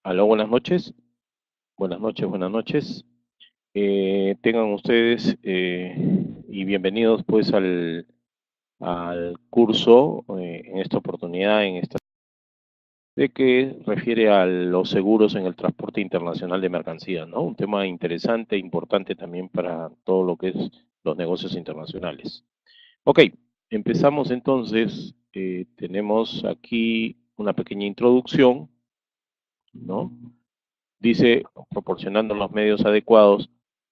Aló, buenas noches. Buenas noches, buenas noches. Tengan ustedes y bienvenidos pues al curso en esta oportunidad, de que refiere a los seguros en el transporte internacional de mercancías, ¿no? Un tema interesante, importante también para todo lo que es los negocios internacionales. Ok, empezamos entonces. Tenemos aquí una pequeña introducción, ¿no? Dice, proporcionando los medios adecuados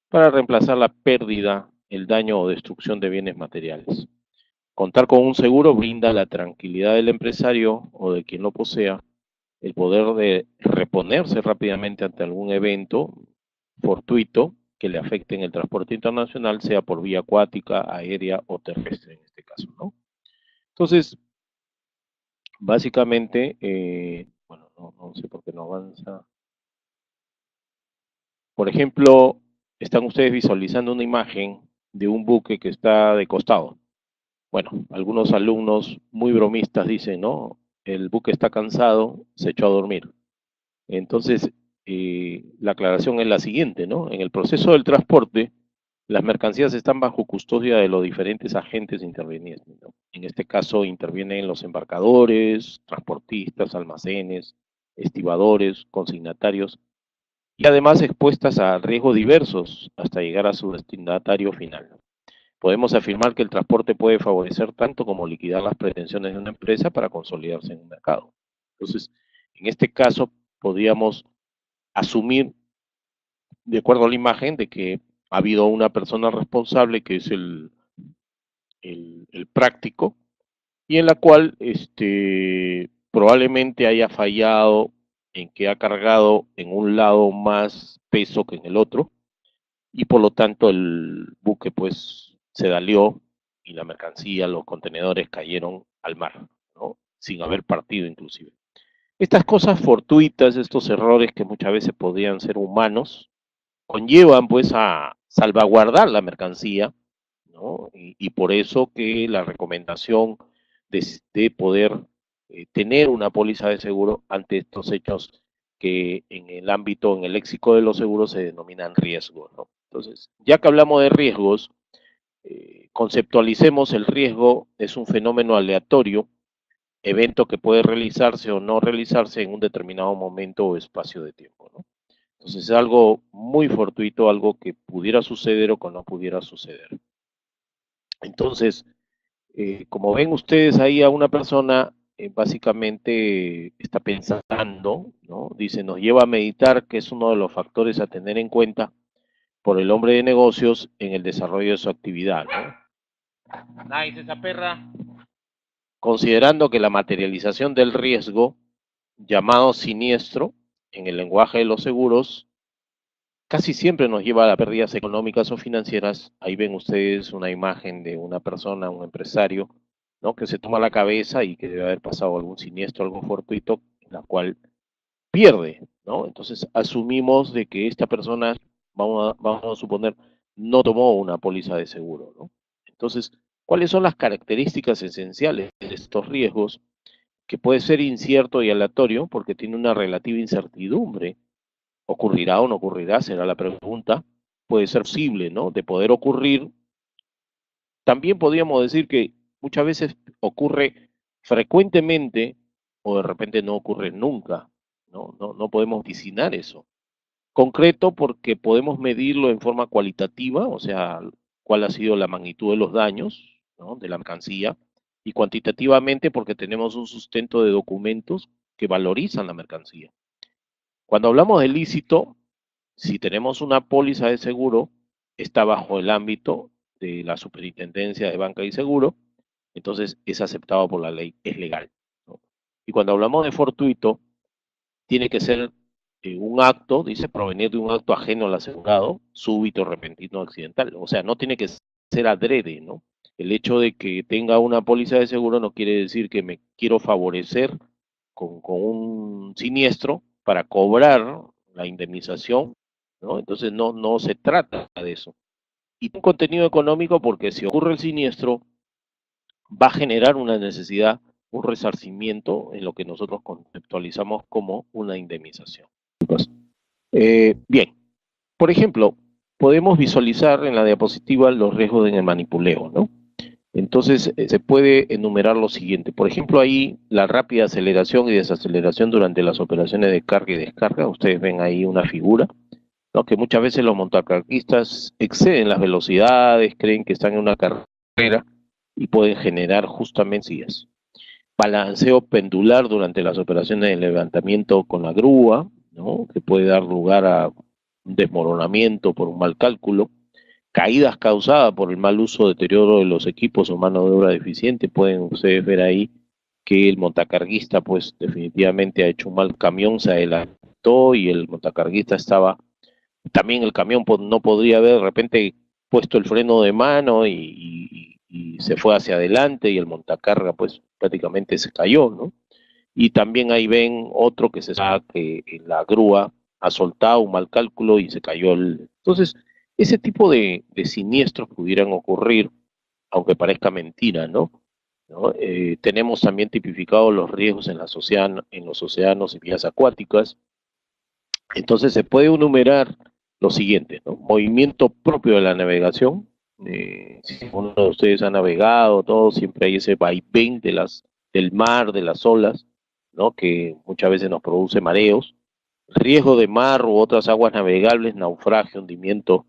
para reemplazar la pérdida, el daño o destrucción de bienes materiales. Contar con un seguro brinda la tranquilidad del empresario o de quien lo posea, el poder de reponerse rápidamente ante algún evento fortuito que le afecte en el transporte internacional, sea por vía acuática, aérea o terrestre en este caso, ¿no? Entonces, básicamente, bueno, no sé por qué no avanza. Por ejemplo, están ustedes visualizando una imagen de un buque que está de costado. Bueno, algunos alumnos muy bromistas dicen, ¿no? El buque está cansado, se echó a dormir. Entonces, la aclaración es la siguiente, ¿no? En el proceso del transporte, las mercancías están bajo custodia de los diferentes agentes intervinientes, ¿no? En este caso intervienen los embarcadores, transportistas, almacenes, estibadores, consignatarios y además expuestas a riesgos diversos hasta llegar a su destinatario final. Podemos afirmar que el transporte puede favorecer tanto como liquidar las pretensiones de una empresa para consolidarse en un mercado. Entonces, en este caso, podríamos asumir, de acuerdo a la imagen, de que ha habido una persona responsable que es el práctico y en la cual probablemente haya fallado en que ha cargado en un lado más peso que en el otro y por lo tanto el buque pues se dalió y la mercancía, los contenedores cayeron al mar, ¿no? Sin haber partido inclusive. Estas cosas fortuitas, estos errores que muchas veces podrían ser humanos, conllevan pues a salvaguardar la mercancía, ¿no? Y por eso que la recomendación de poder tener una póliza de seguro ante estos hechos que en el ámbito, en el léxico de los seguros se denominan riesgos, ¿no? Entonces, ya que hablamos de riesgos, conceptualicemos el riesgo, es un fenómeno aleatorio, evento que puede realizarse o no realizarse en un determinado momento o espacio de tiempo, ¿no? Entonces es algo muy fortuito, algo que pudiera suceder o que no pudiera suceder. Entonces, como ven ustedes ahí a una persona, básicamente está pensando, ¿no? Dice, nos lleva a meditar que es uno de los factores a tener en cuenta por el hombre de negocios en el desarrollo de su actividad, ¿no? Nice esa perra. Considerando que la materialización del riesgo, llamado siniestro, en el lenguaje de los seguros, casi siempre nos lleva a pérdidas económicas o financieras. Ahí ven ustedes una imagen de una persona, un empresario, ¿no? Que se toma la cabeza y que debe haber pasado algún siniestro, algo fortuito, en la cual pierde, ¿no? Entonces asumimos de que esta persona, vamos a suponer, no tomó una póliza de seguro, ¿no? Entonces, ¿cuáles son las características esenciales de estos riesgos? Que puede ser incierto y aleatorio porque tiene una relativa incertidumbre. ¿Ocurrirá o no ocurrirá? Será la pregunta. Puede ser posible, ¿no? De poder ocurrir. También podríamos decir que muchas veces ocurre frecuentemente o de repente no ocurre nunca, ¿no? No podemos vaticinar eso. Concreto porque podemos medirlo en forma cualitativa, o sea, cuál ha sido la magnitud de los daños, ¿no? De la mercancía, y cuantitativamente porque tenemos un sustento de documentos que valorizan la mercancía. Cuando hablamos de lícito, si tenemos una póliza de seguro, está bajo el ámbito de la Superintendencia de Banca y Seguro, entonces es aceptado por la ley, es legal, ¿no? Y cuando hablamos de fortuito, tiene que ser un acto, dice, provenir de un acto ajeno al asegurado, súbito, repentino, accidental. O sea, no tiene que ser adrede, ¿no? El hecho de que tenga una póliza de seguro no quiere decir que me quiero favorecer con un siniestro para cobrar la indemnización, ¿no? Entonces no se trata de eso. Y un contenido económico porque si ocurre el siniestro, va a generar una necesidad, un resarcimiento en lo que nosotros conceptualizamos como una indemnización. Bien, por ejemplo, podemos visualizar en la diapositiva los riesgos en el manipuleo, ¿no? Entonces, se puede enumerar lo siguiente. Por ejemplo, ahí la rápida aceleración y desaceleración durante las operaciones de carga y descarga. Ustedes ven ahí una figura, ¿no? Que muchas veces los montacarguistas exceden las velocidades, creen que están en una carrera y pueden generar justamente sillas. Balanceo pendular durante las operaciones de levantamiento con la grúa, ¿no? Que puede dar lugar a un desmoronamiento por un mal cálculo. Caídas causadas por el mal uso o deterioro de los equipos o mano de obra deficiente. Pueden ustedes ver ahí que el montacarguista pues definitivamente ha hecho un mal camión, se adelantó y el montacarguista estaba, también el camión no podría haber de repente puesto el freno de mano y se fue hacia adelante y el montacarga pues prácticamente se cayó, ¿no? Y también ahí ven otro que se sabe que la grúa ha soltado un mal cálculo y se cayó el... Entonces, ese tipo de siniestros pudieran ocurrir, aunque parezca mentira, ¿no? ¿No? Tenemos también tipificados los riesgos en los océanos y vías acuáticas. Entonces, se puede enumerar lo siguiente, ¿no? Movimiento propio de la navegación. Si uno de ustedes ha navegado, todo, siempre hay ese vaivén del mar, de las olas, ¿no? Que muchas veces nos produce mareos. Riesgo de mar u otras aguas navegables, naufragio, hundimiento,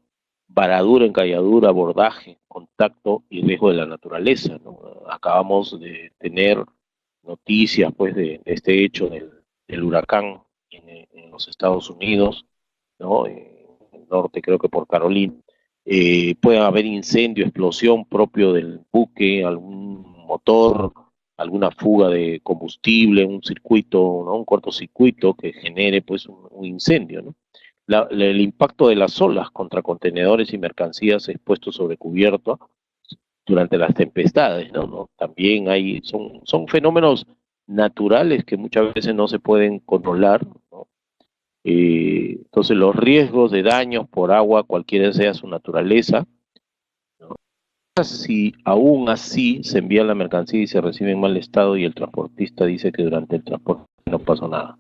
varadura, encalladura, abordaje, contacto y riesgo de la naturaleza, ¿no? Acabamos de tener noticias pues de este hecho del huracán en los Estados Unidos, ¿no? En el norte creo que por Carolina. Puede haber incendio, explosión propio del buque, algún motor, alguna fuga de combustible, un circuito, ¿no? Un cortocircuito que genere pues un incendio, ¿no? El impacto de las olas contra contenedores y mercancías expuestos sobre cubierta durante las tempestades, ¿no? ¿No? También son fenómenos naturales que muchas veces no se pueden controlar, ¿no? Entonces los riesgos de daños por agua, cualquiera sea su naturaleza, ¿no? Si aún así se envía la mercancía y se recibe en mal estado y el transportista dice que durante el transporte no pasó nada.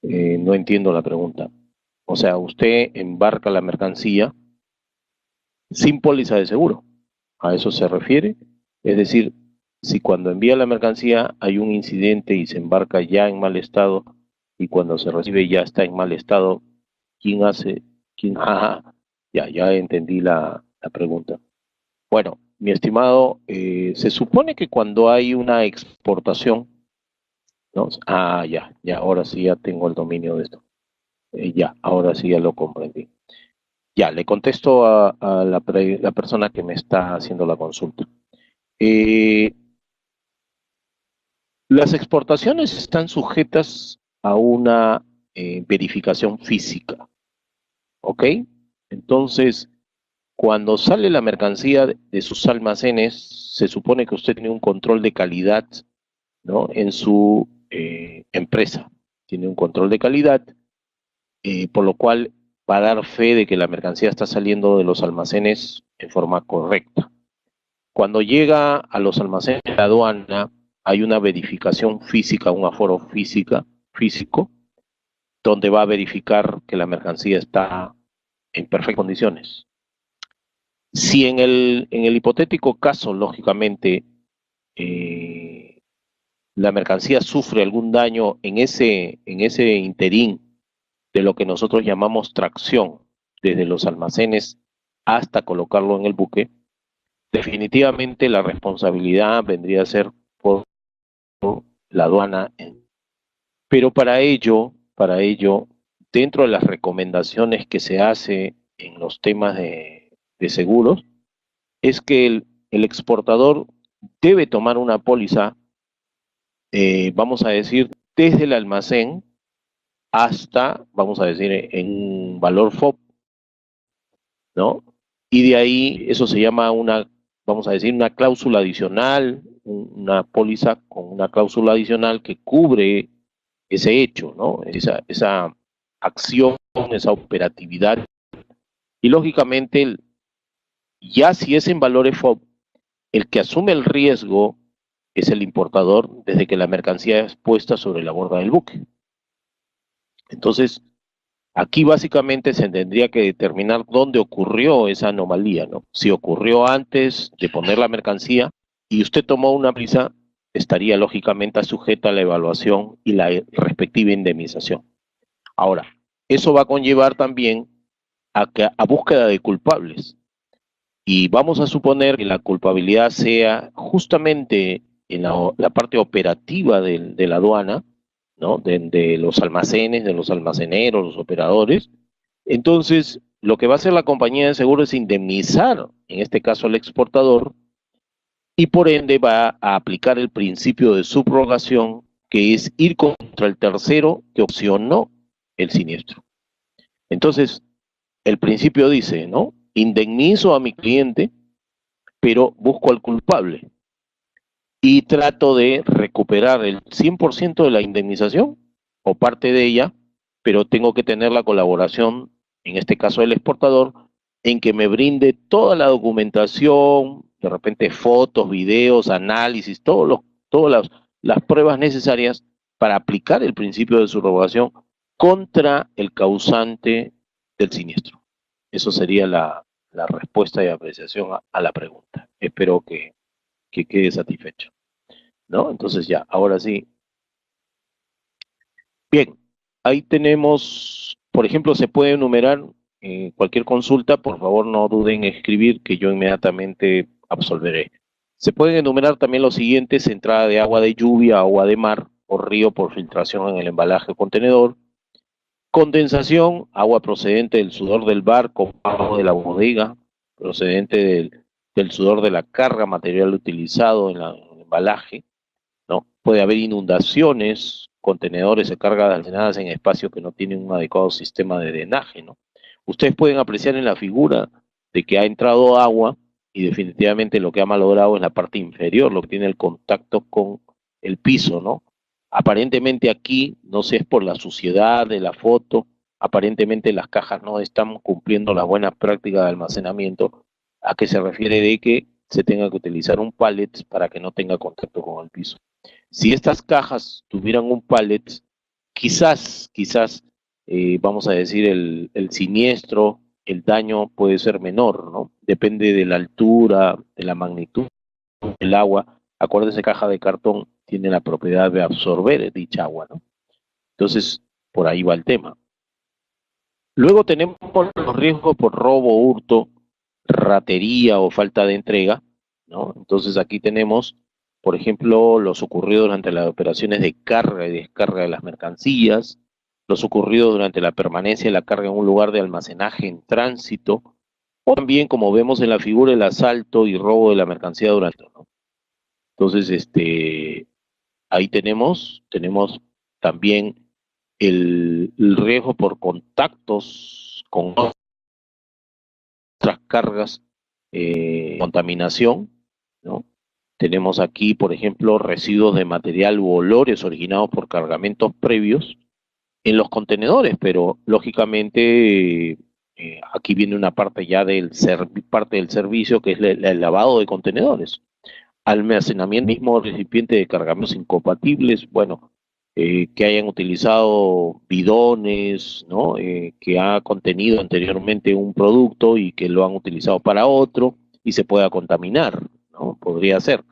No entiendo la pregunta. O sea, usted embarca la mercancía sin póliza de seguro. ¿A eso se refiere? Es decir, si cuando envía la mercancía hay un incidente y se embarca ya en mal estado y cuando se recibe ya está en mal estado, ¿quién hace? ¿Quién? Ajá, ya entendí la pregunta. Bueno, mi estimado, se supone que cuando hay una exportación, ¿no? Ya, ahora sí ya tengo el dominio de esto. Ya, ahora sí ya lo comprendí. Ya, le contesto a la persona que me está haciendo la consulta. Eh, las exportaciones están sujetas a una verificación física, ¿ok? Entonces, cuando sale la mercancía de sus almacenes, se supone que usted tiene un control de calidad, ¿no? En su empresa. Tiene un control de calidad, por lo cual va a dar fe de que la mercancía está saliendo de los almacenes en forma correcta. Cuando llega a los almacenes de la aduana, hay una verificación física, un aforo físico, donde va a verificar que la mercancía está en perfectas condiciones. Si en el hipotético caso, lógicamente, la mercancía sufre algún daño en ese interín de lo que nosotros llamamos tracción, desde los almacenes hasta colocarlo en el buque, definitivamente la responsabilidad vendría a ser por la aduana. Pero para ello, dentro de las recomendaciones que se hace en los temas de seguros, es que el exportador debe tomar una póliza, vamos a decir, desde el almacén hasta, vamos a decir, en un valor FOB, ¿no? Y de ahí eso se llama vamos a decir, una cláusula adicional, una póliza con una cláusula adicional que cubre ese hecho, ¿no? Esa acción, esa operatividad. Y lógicamente, ya si es en valores FOB, el que asume el riesgo es el importador desde que la mercancía es puesta sobre la borda del buque. Entonces, aquí básicamente se tendría que determinar dónde ocurrió esa anomalía, ¿no? Si ocurrió antes de poner la mercancía y usted tomó una prisa, estaría lógicamente sujeta a la evaluación y la respectiva indemnización. Ahora, eso va a conllevar también a búsqueda de culpables. Y vamos a suponer que la culpabilidad sea justamente en la parte operativa de la aduana, ¿no? De los almacenes, de los almaceneros, los operadores. Entonces, lo que va a hacer la compañía de seguro es indemnizar, en este caso al exportador, y por ende va a aplicar el principio de subrogación, que es ir contra el tercero que opcionó el siniestro. Entonces, el principio dice, ¿no? Indemnizo a mi cliente, pero busco al culpable y trato de recuperar el 100% de la indemnización o parte de ella, pero tengo que tener la colaboración, en este caso del exportador, en que me brinde toda la documentación, de repente fotos, videos, análisis, todas las pruebas necesarias para aplicar el principio de subrogación contra el causante del siniestro. Eso sería la respuesta y apreciación a la pregunta. Espero que quede satisfecho, ¿no? Entonces ya, ahora sí. Bien, ahí tenemos, por ejemplo, se puede enumerar cualquier consulta, por favor no duden en escribir que yo inmediatamente absolveré. Se pueden enumerar también los siguientes: entrada de agua de lluvia, agua de mar o río por filtración en el embalaje o contenedor, condensación, agua procedente del sudor del barco, agua de la bodega, procedente del sudor de la carga, material utilizado en el embalaje, ¿no? Puede haber inundaciones, contenedores de carga almacenadas en espacios que no tienen un adecuado sistema de drenaje, ¿no? Ustedes pueden apreciar en la figura de que ha entrado agua y definitivamente lo que ha malogrado es la parte inferior, lo que tiene el contacto con el piso, ¿no? Aparentemente aquí, no sé, es por la suciedad de la foto, aparentemente las cajas no están cumpliendo las buenas prácticas de almacenamiento, a que se refiere de que se tenga que utilizar un pallet para que no tenga contacto con el piso. Si estas cajas tuvieran un pallet, quizás, vamos a decir, el siniestro, el daño puede ser menor, ¿no? Depende de la altura, de la magnitud del agua. Acuérdense, caja de cartón tiene la propiedad de absorber dicha agua, ¿no? Entonces, por ahí va el tema. Luego tenemos los riesgos por robo, hurto, ratería o falta de entrega, ¿no? Entonces aquí tenemos, por ejemplo, los ocurridos durante las operaciones de carga y descarga de las mercancías, los ocurridos durante la permanencia de la carga en un lugar de almacenaje en tránsito, o también, como vemos en la figura, el asalto y robo de la mercancía durante, ¿no? Entonces, ahí tenemos también el riesgo por contactos con otras cargas, contaminación, ¿no? Tenemos aquí, por ejemplo, residuos de material u olores originados por cargamentos previos en los contenedores, pero lógicamente aquí viene una parte ya parte del servicio, que es el lavado de contenedores. Almacenamiento mismo recipiente de cargamentos incompatibles, bueno, que hayan utilizado bidones, ¿no? Que ha contenido anteriormente un producto y que lo han utilizado para otro y se pueda contaminar, ¿no? Podría ser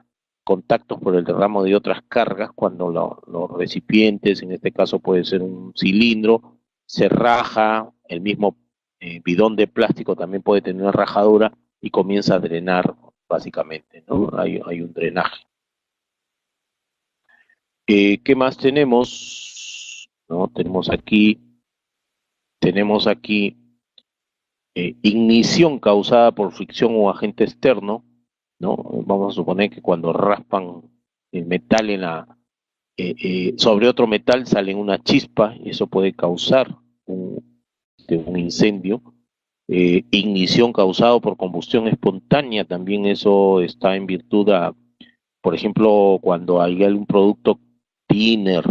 contactos por el derramo de otras cargas cuando los recipientes, en este caso puede ser un cilindro, se raja, el mismo bidón de plástico también puede tener una rajadura y comienza a drenar, básicamente, ¿no? Hay un drenaje. ¿Qué más tenemos? ¿No? Tenemos aquí ignición causada por fricción o agente externo, ¿no? Vamos a suponer que cuando raspan el metal sobre otro metal sale una chispa y eso puede causar un incendio. Ignición causada por combustión espontánea, también eso está en virtud a, por ejemplo, cuando hay algún producto thinner,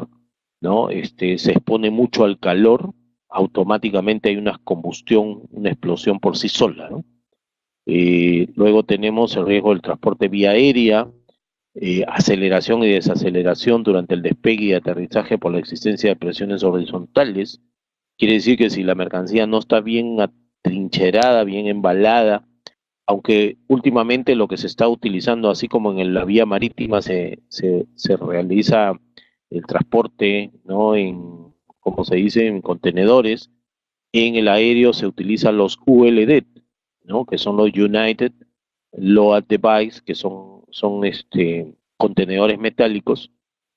¿no? Se expone mucho al calor, automáticamente hay una combustión, una explosión por sí sola, ¿no? Luego tenemos el riesgo del transporte vía aérea, aceleración y desaceleración durante el despegue y aterrizaje por la existencia de presiones horizontales, Quiere decir que si la mercancía no está bien atrincherada, bien embalada, aunque últimamente lo que se está utilizando, así como la vía marítima se realiza el transporte, ¿no? Como se dice, en contenedores, en el aéreo se utilizan los ULD, ¿no? Que son los United Load Device, que son contenedores metálicos.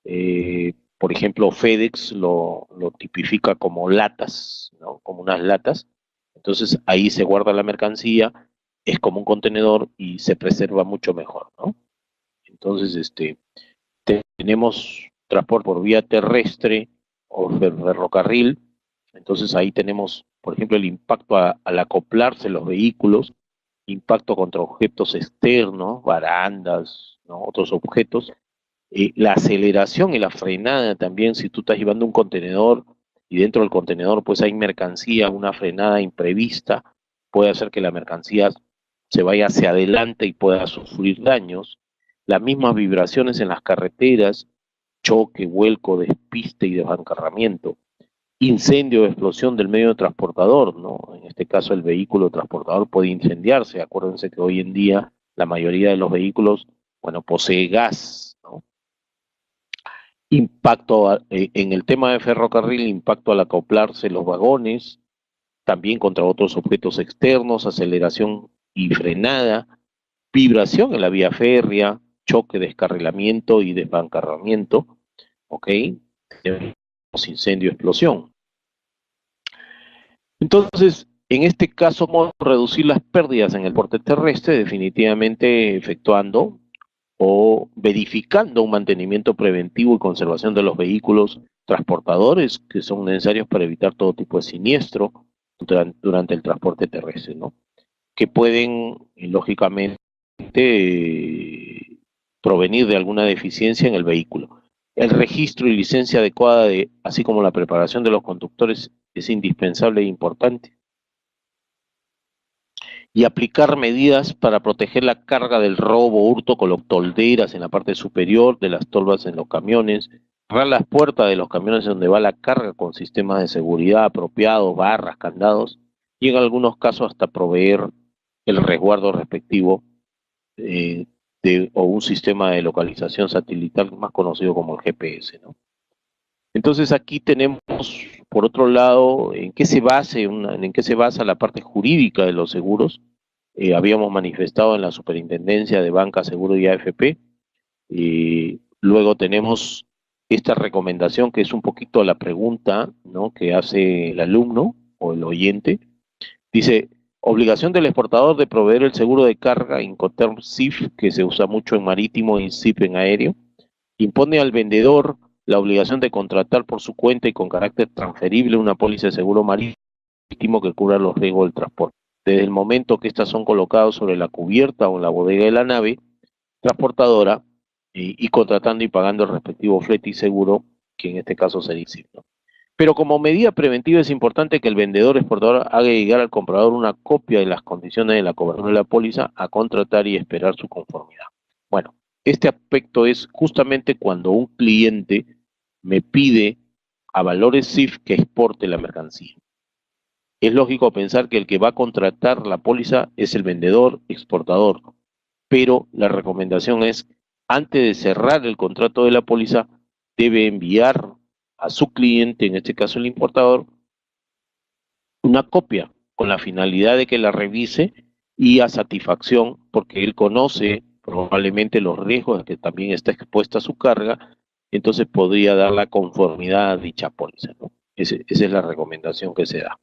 Por ejemplo, FedEx lo tipifica como latas, ¿no? Como unas latas. Entonces ahí se guarda la mercancía, es como un contenedor y se preserva mucho mejor, ¿no? Entonces, tenemos transporte por vía terrestre o ferrocarril. Entonces ahí tenemos, por ejemplo, el impacto al acoplarse los vehículos, impacto contra objetos externos, barandas, ¿no? Otros objetos, la aceleración y la frenada también. Si tú estás llevando un contenedor y dentro del contenedor pues hay mercancía, una frenada imprevista puede hacer que la mercancía se vaya hacia adelante y pueda sufrir daños. Las mismas vibraciones en las carreteras, choque, vuelco, despiste y desbancarramiento, incendio o explosión del medio transportador, ¿no? En este caso el vehículo transportador puede incendiarse. Acuérdense que hoy en día la mayoría de los vehículos, bueno, posee gas, ¿no? Impacto en el tema de ferrocarril, impacto al acoplarse los vagones, también contra otros objetos externos, aceleración y frenada, vibración en la vía férrea, choque, descarrilamiento y desbancarramiento, ¿ok? Tenemos incendio, explosión. Entonces, en este caso, ¿cómo reducir las pérdidas en el porte terrestre? Definitivamente efectuando o verificando un mantenimiento preventivo y conservación de los vehículos transportadores que son necesarios para evitar todo tipo de siniestro durante el transporte terrestre, ¿no? Que pueden, lógicamente, provenir de alguna deficiencia en el vehículo. El registro y licencia adecuada, así como la preparación de los conductores, es indispensable e importante. Y aplicar medidas para proteger la carga del robo, hurto con los tolderas en la parte superior de las tolvas en los camiones, cerrar las puertas de los camiones donde va la carga con sistemas de seguridad apropiados, barras, candados, y en algunos casos hasta proveer el resguardo respectivo eh, o un sistema de localización satelital más conocido como el GPS, ¿no? Entonces aquí tenemos, por otro lado, en qué se basa la parte jurídica de los seguros. Habíamos manifestado en la Superintendencia de Banca, Seguro y AFP. Luego tenemos esta recomendación que es un poquito la pregunta, ¿no?, que hace el alumno o el oyente. Dice, obligación del exportador de proveer el seguro de carga Incoterm SIF, que se usa mucho en marítimo y SIF en aéreo. Impone al vendedor la obligación de contratar por su cuenta y con carácter transferible una póliza de seguro marítimo que cubra los riesgos del transporte. Desde el momento que estas son colocadas sobre la cubierta o en la bodega de la nave transportadora y contratando y pagando el respectivo flete y seguro, que en este caso sería SIF, ¿no? Pero como medida preventiva es importante que el vendedor exportador haga llegar al comprador una copia de las condiciones de la cobertura de la póliza a contratar y esperar su conformidad. Bueno, este aspecto es justamente cuando un cliente me pide a Valores SIF que exporte la mercancía. Es lógico pensar que el que va a contratar la póliza es el vendedor exportador, pero la recomendación es, antes de cerrar el contrato de la póliza, debe enviar a su cliente, en este caso el importador, una copia con la finalidad de que la revise y a satisfacción, porque él conoce probablemente los riesgos de que también está expuesta a su carga, entonces podría dar la conformidad a dicha póliza, ¿no? Esa es la recomendación que se da.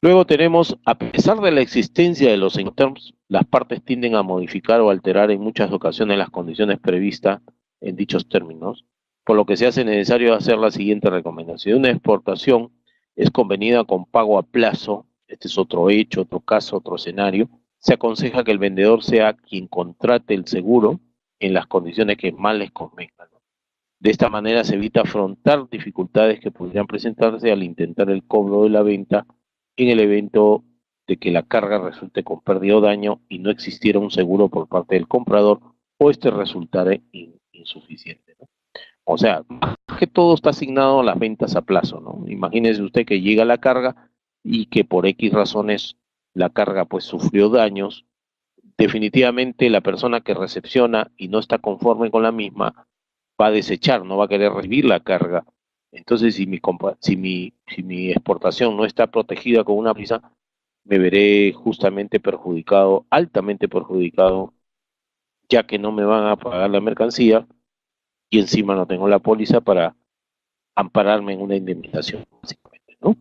Luego tenemos, a pesar de la existencia de los Incoterms, las partes tienden a modificar o alterar en muchas ocasiones las condiciones previstas en dichos términos, por lo que se hace necesario hacer la siguiente recomendación. Una exportación es convenida con pago a plazo, este es otro hecho, otro caso, otro escenario. Se aconseja que el vendedor sea quien contrate el seguro en las condiciones que más les convengan, ¿no? De esta manera se evita afrontar dificultades que podrían presentarse al intentar el cobro de la venta en el evento de que la carga resulte con pérdida o daño y no existiera un seguro por parte del comprador o este resultare insuficiente, ¿no? O sea, más que todo está asignado a las ventas a plazo, ¿no? Imagínese usted que llega la carga y que por X razones la carga pues sufrió daños. Definitivamente la persona que recepciona y no está conforme con la misma va a desechar, no va a querer recibir la carga. Entonces, si mi exportación no está protegida con una póliza, me veré justamente perjudicado, altamente perjudicado, ya que no me van a pagar la mercancía y encima no tengo la póliza para ampararme en una indemnización, básicamente, ¿no?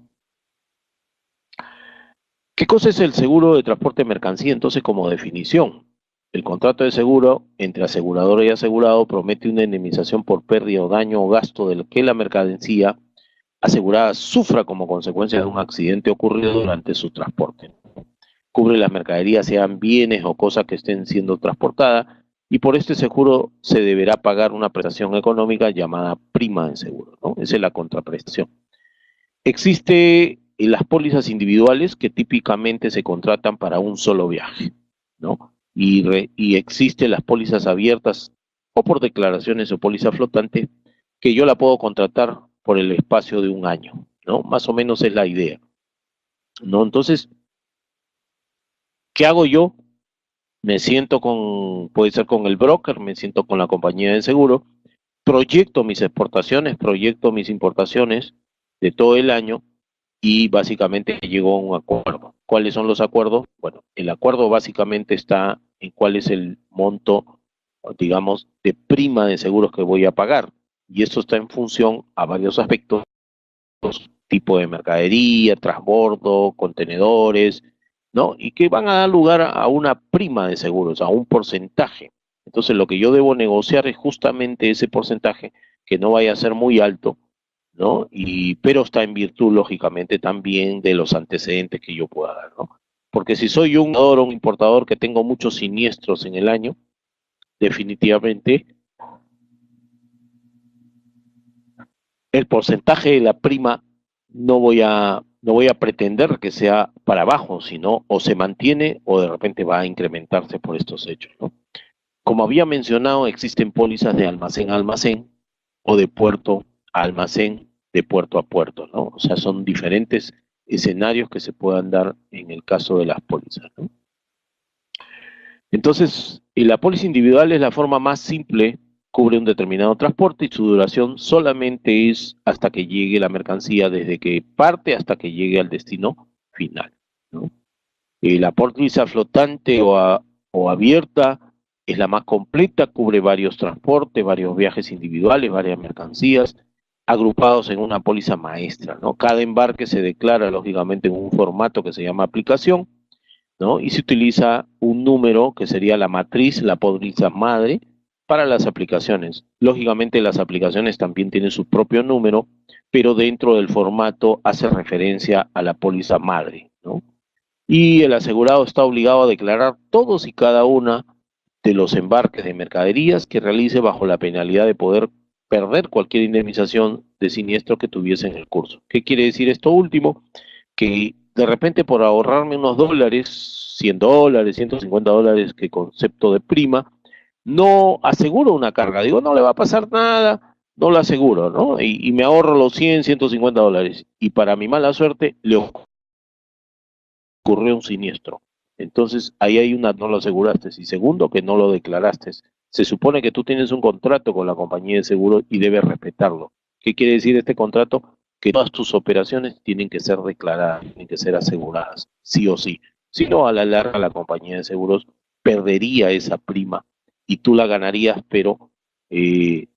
¿Qué cosa es el seguro de transporte de mercancía? Entonces, como definición, el contrato de seguro entre asegurador y asegurado promete una indemnización por pérdida o daño o gasto del que la mercancía asegurada sufra como consecuencia de un accidente ocurrido durante su transporte. Cubre las mercaderías, sean bienes o cosas que estén siendo transportadas, y por este seguro se deberá pagar una prestación económica llamada prima de seguro, ¿no? Esa es la contraprestación. Existe las pólizas individuales que típicamente se contratan para un solo viaje, ¿no? Y existen las pólizas abiertas o por declaraciones o póliza flotante que yo la puedo contratar por el espacio de un año, ¿no? Más o menos es la idea, ¿no? Entonces, ¿qué hago yo? Me siento puede ser con el broker, me siento con la compañía de seguro, proyecto mis exportaciones, proyecto mis importaciones de todo el año y básicamente llego a un acuerdo. ¿Cuáles son los acuerdos? Bueno, el acuerdo básicamente está en cuál es el monto, digamos, de prima de seguros que voy a pagar. Y esto está en función a varios aspectos, tipo de mercadería, transbordo, contenedores, ¿no? Y que van a dar lugar a una prima de seguros, a un porcentaje. Entonces lo que yo debo negociar es justamente ese porcentaje, que no vaya a ser muy alto, ¿no? Pero está en virtud, lógicamente, también de los antecedentes que yo pueda dar, ¿no? Porque si soy un comprador o un importador que tengo muchos siniestros en el año, definitivamente el porcentaje de la prima no voy a pretender que sea para abajo, sino o se mantiene o de repente va a incrementarse por estos hechos, ¿no? Como había mencionado, existen pólizas de almacén a almacén o de puerto a almacén, de puerto a puerto, ¿no? O sea, son diferentes escenarios que se puedan dar en el caso de las pólizas, ¿no? Entonces, la póliza individual es la forma más simple, cubre un determinado transporte y su duración solamente es hasta que llegue la mercancía, desde que parte hasta que llegue al destino final, ¿no? La póliza flotante o abierta es la más completa, cubre varios transportes, varios viajes individuales, varias mercancías, agrupados en una póliza maestra, ¿no? Cada embarque se declara, lógicamente, en un formato que se llama aplicación, ¿no? Y se utiliza un número que sería la matriz, la póliza madre, para las aplicaciones. Lógicamente las aplicaciones también tienen su propio número, pero dentro del formato hace referencia a la póliza madre, ¿no? Y el asegurado está obligado a declarar todos y cada una de los embarques de mercaderías que realice bajo la penalidad de poder perder cualquier indemnización de siniestro que tuviese en el curso. ¿Qué quiere decir esto último? Que de repente por ahorrarme unos dólares, $100, $150, que concepto de prima, no aseguro una carga. Digo, no le va a pasar nada, no lo aseguro, ¿no? Y me ahorro los $100, $150. Y para mi mala suerte, le ocurrió un siniestro. Entonces, ahí hay una, no lo aseguraste. Y segundo, que no lo declaraste. Se supone que tú tienes un contrato con la compañía de seguro y debes respetarlo. ¿Qué quiere decir este contrato? Que todas tus operaciones tienen que ser declaradas, tienen que ser aseguradas, sí o sí. Si no, a la larga la compañía de seguros perdería esa prima y tú la ganarías, pero si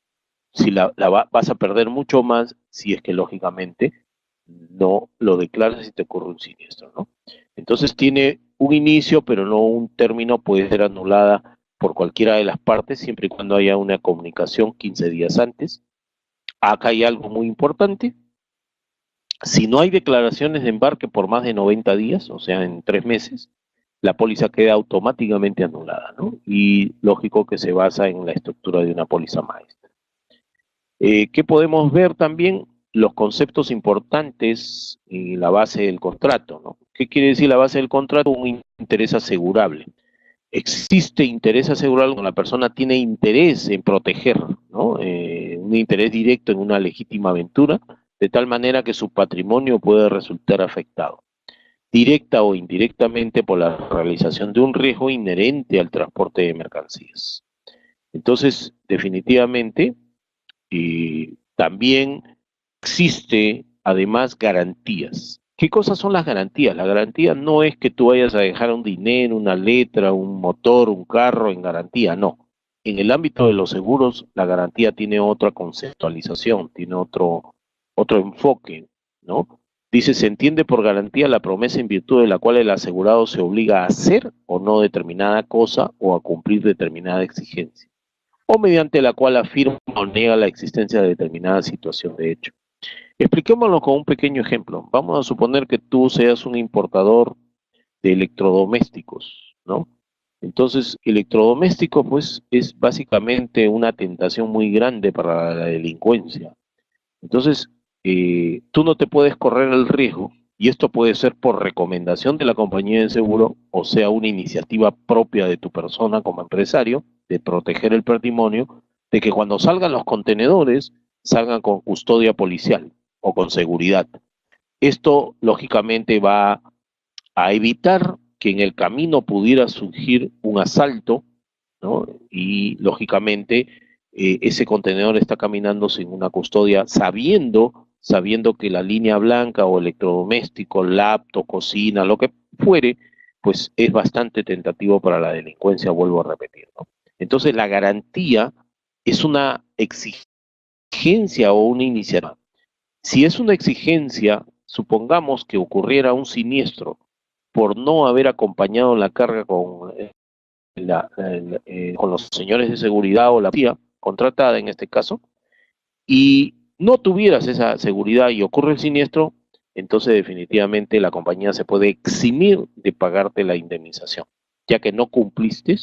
vas a perder mucho más si es que lógicamente no lo declaras y te ocurre un siniestro, ¿no? Entonces tiene un inicio, pero no un término, puede ser anulada por cualquiera de las partes, siempre y cuando haya una comunicación 15 días antes. Acá hay algo muy importante. Si no hay declaraciones de embarque por más de 90 días, o sea, en 3 meses, la póliza queda automáticamente anulada, ¿no? Y lógico que se basa en la estructura de una póliza maestra. ¿Qué podemos ver también? Los conceptos importantes y la base del contrato, ¿no? ¿Qué quiere decir la base del contrato? Un interés asegurable. Existe interés asegurable cuando la persona tiene interés en proteger, ¿no? Un un interés directo en una legítima aventura, de tal manera que su patrimonio puede resultar afectado, directa o indirectamente, por la realización de un riesgo inherente al transporte de mercancías. Entonces, definitivamente, también existe además garantías. ¿Qué cosas son las garantías? La garantía no es que tú vayas a dejar un dinero, una letra, un motor, un carro en garantía, no. En el ámbito de los seguros, la garantía tiene otra conceptualización, tiene otro enfoque, ¿no? Dice, se entiende por garantía la promesa en virtud de la cual el asegurado se obliga a hacer o no determinada cosa o a cumplir determinada exigencia, o mediante la cual afirma o niega la existencia de determinada situación de hecho. Expliquémoslo con un pequeño ejemplo. Vamos a suponer que tú seas un importador de electrodomésticos, ¿no? Entonces, electrodoméstico, pues, es básicamente una tentación muy grande para la delincuencia. Entonces, tú no te puedes correr el riesgo, y esto puede ser por recomendación de la compañía de seguro, o sea, una iniciativa propia de tu persona como empresario, de proteger el patrimonio, de que cuando salgan los contenedores, salgan con custodia policial o con seguridad. Esto, lógicamente, va a evitar que en el camino pudiera surgir un asalto, ¿no? Y, lógicamente, ese contenedor está caminando sin una custodia, sabiendo que la línea blanca o electrodoméstico, laptop, cocina, lo que fuere, pues es bastante tentativo para la delincuencia, vuelvo a repetir, ¿no? Entonces, la garantía es una exigencia o una iniciativa. Si es una exigencia, supongamos que ocurriera un siniestro por no haber acompañado la carga con los señores de seguridad o la policía contratada en este caso, y no tuvieras esa seguridad y ocurre el siniestro, entonces definitivamente la compañía se puede eximir de pagarte la indemnización, ya que no cumpliste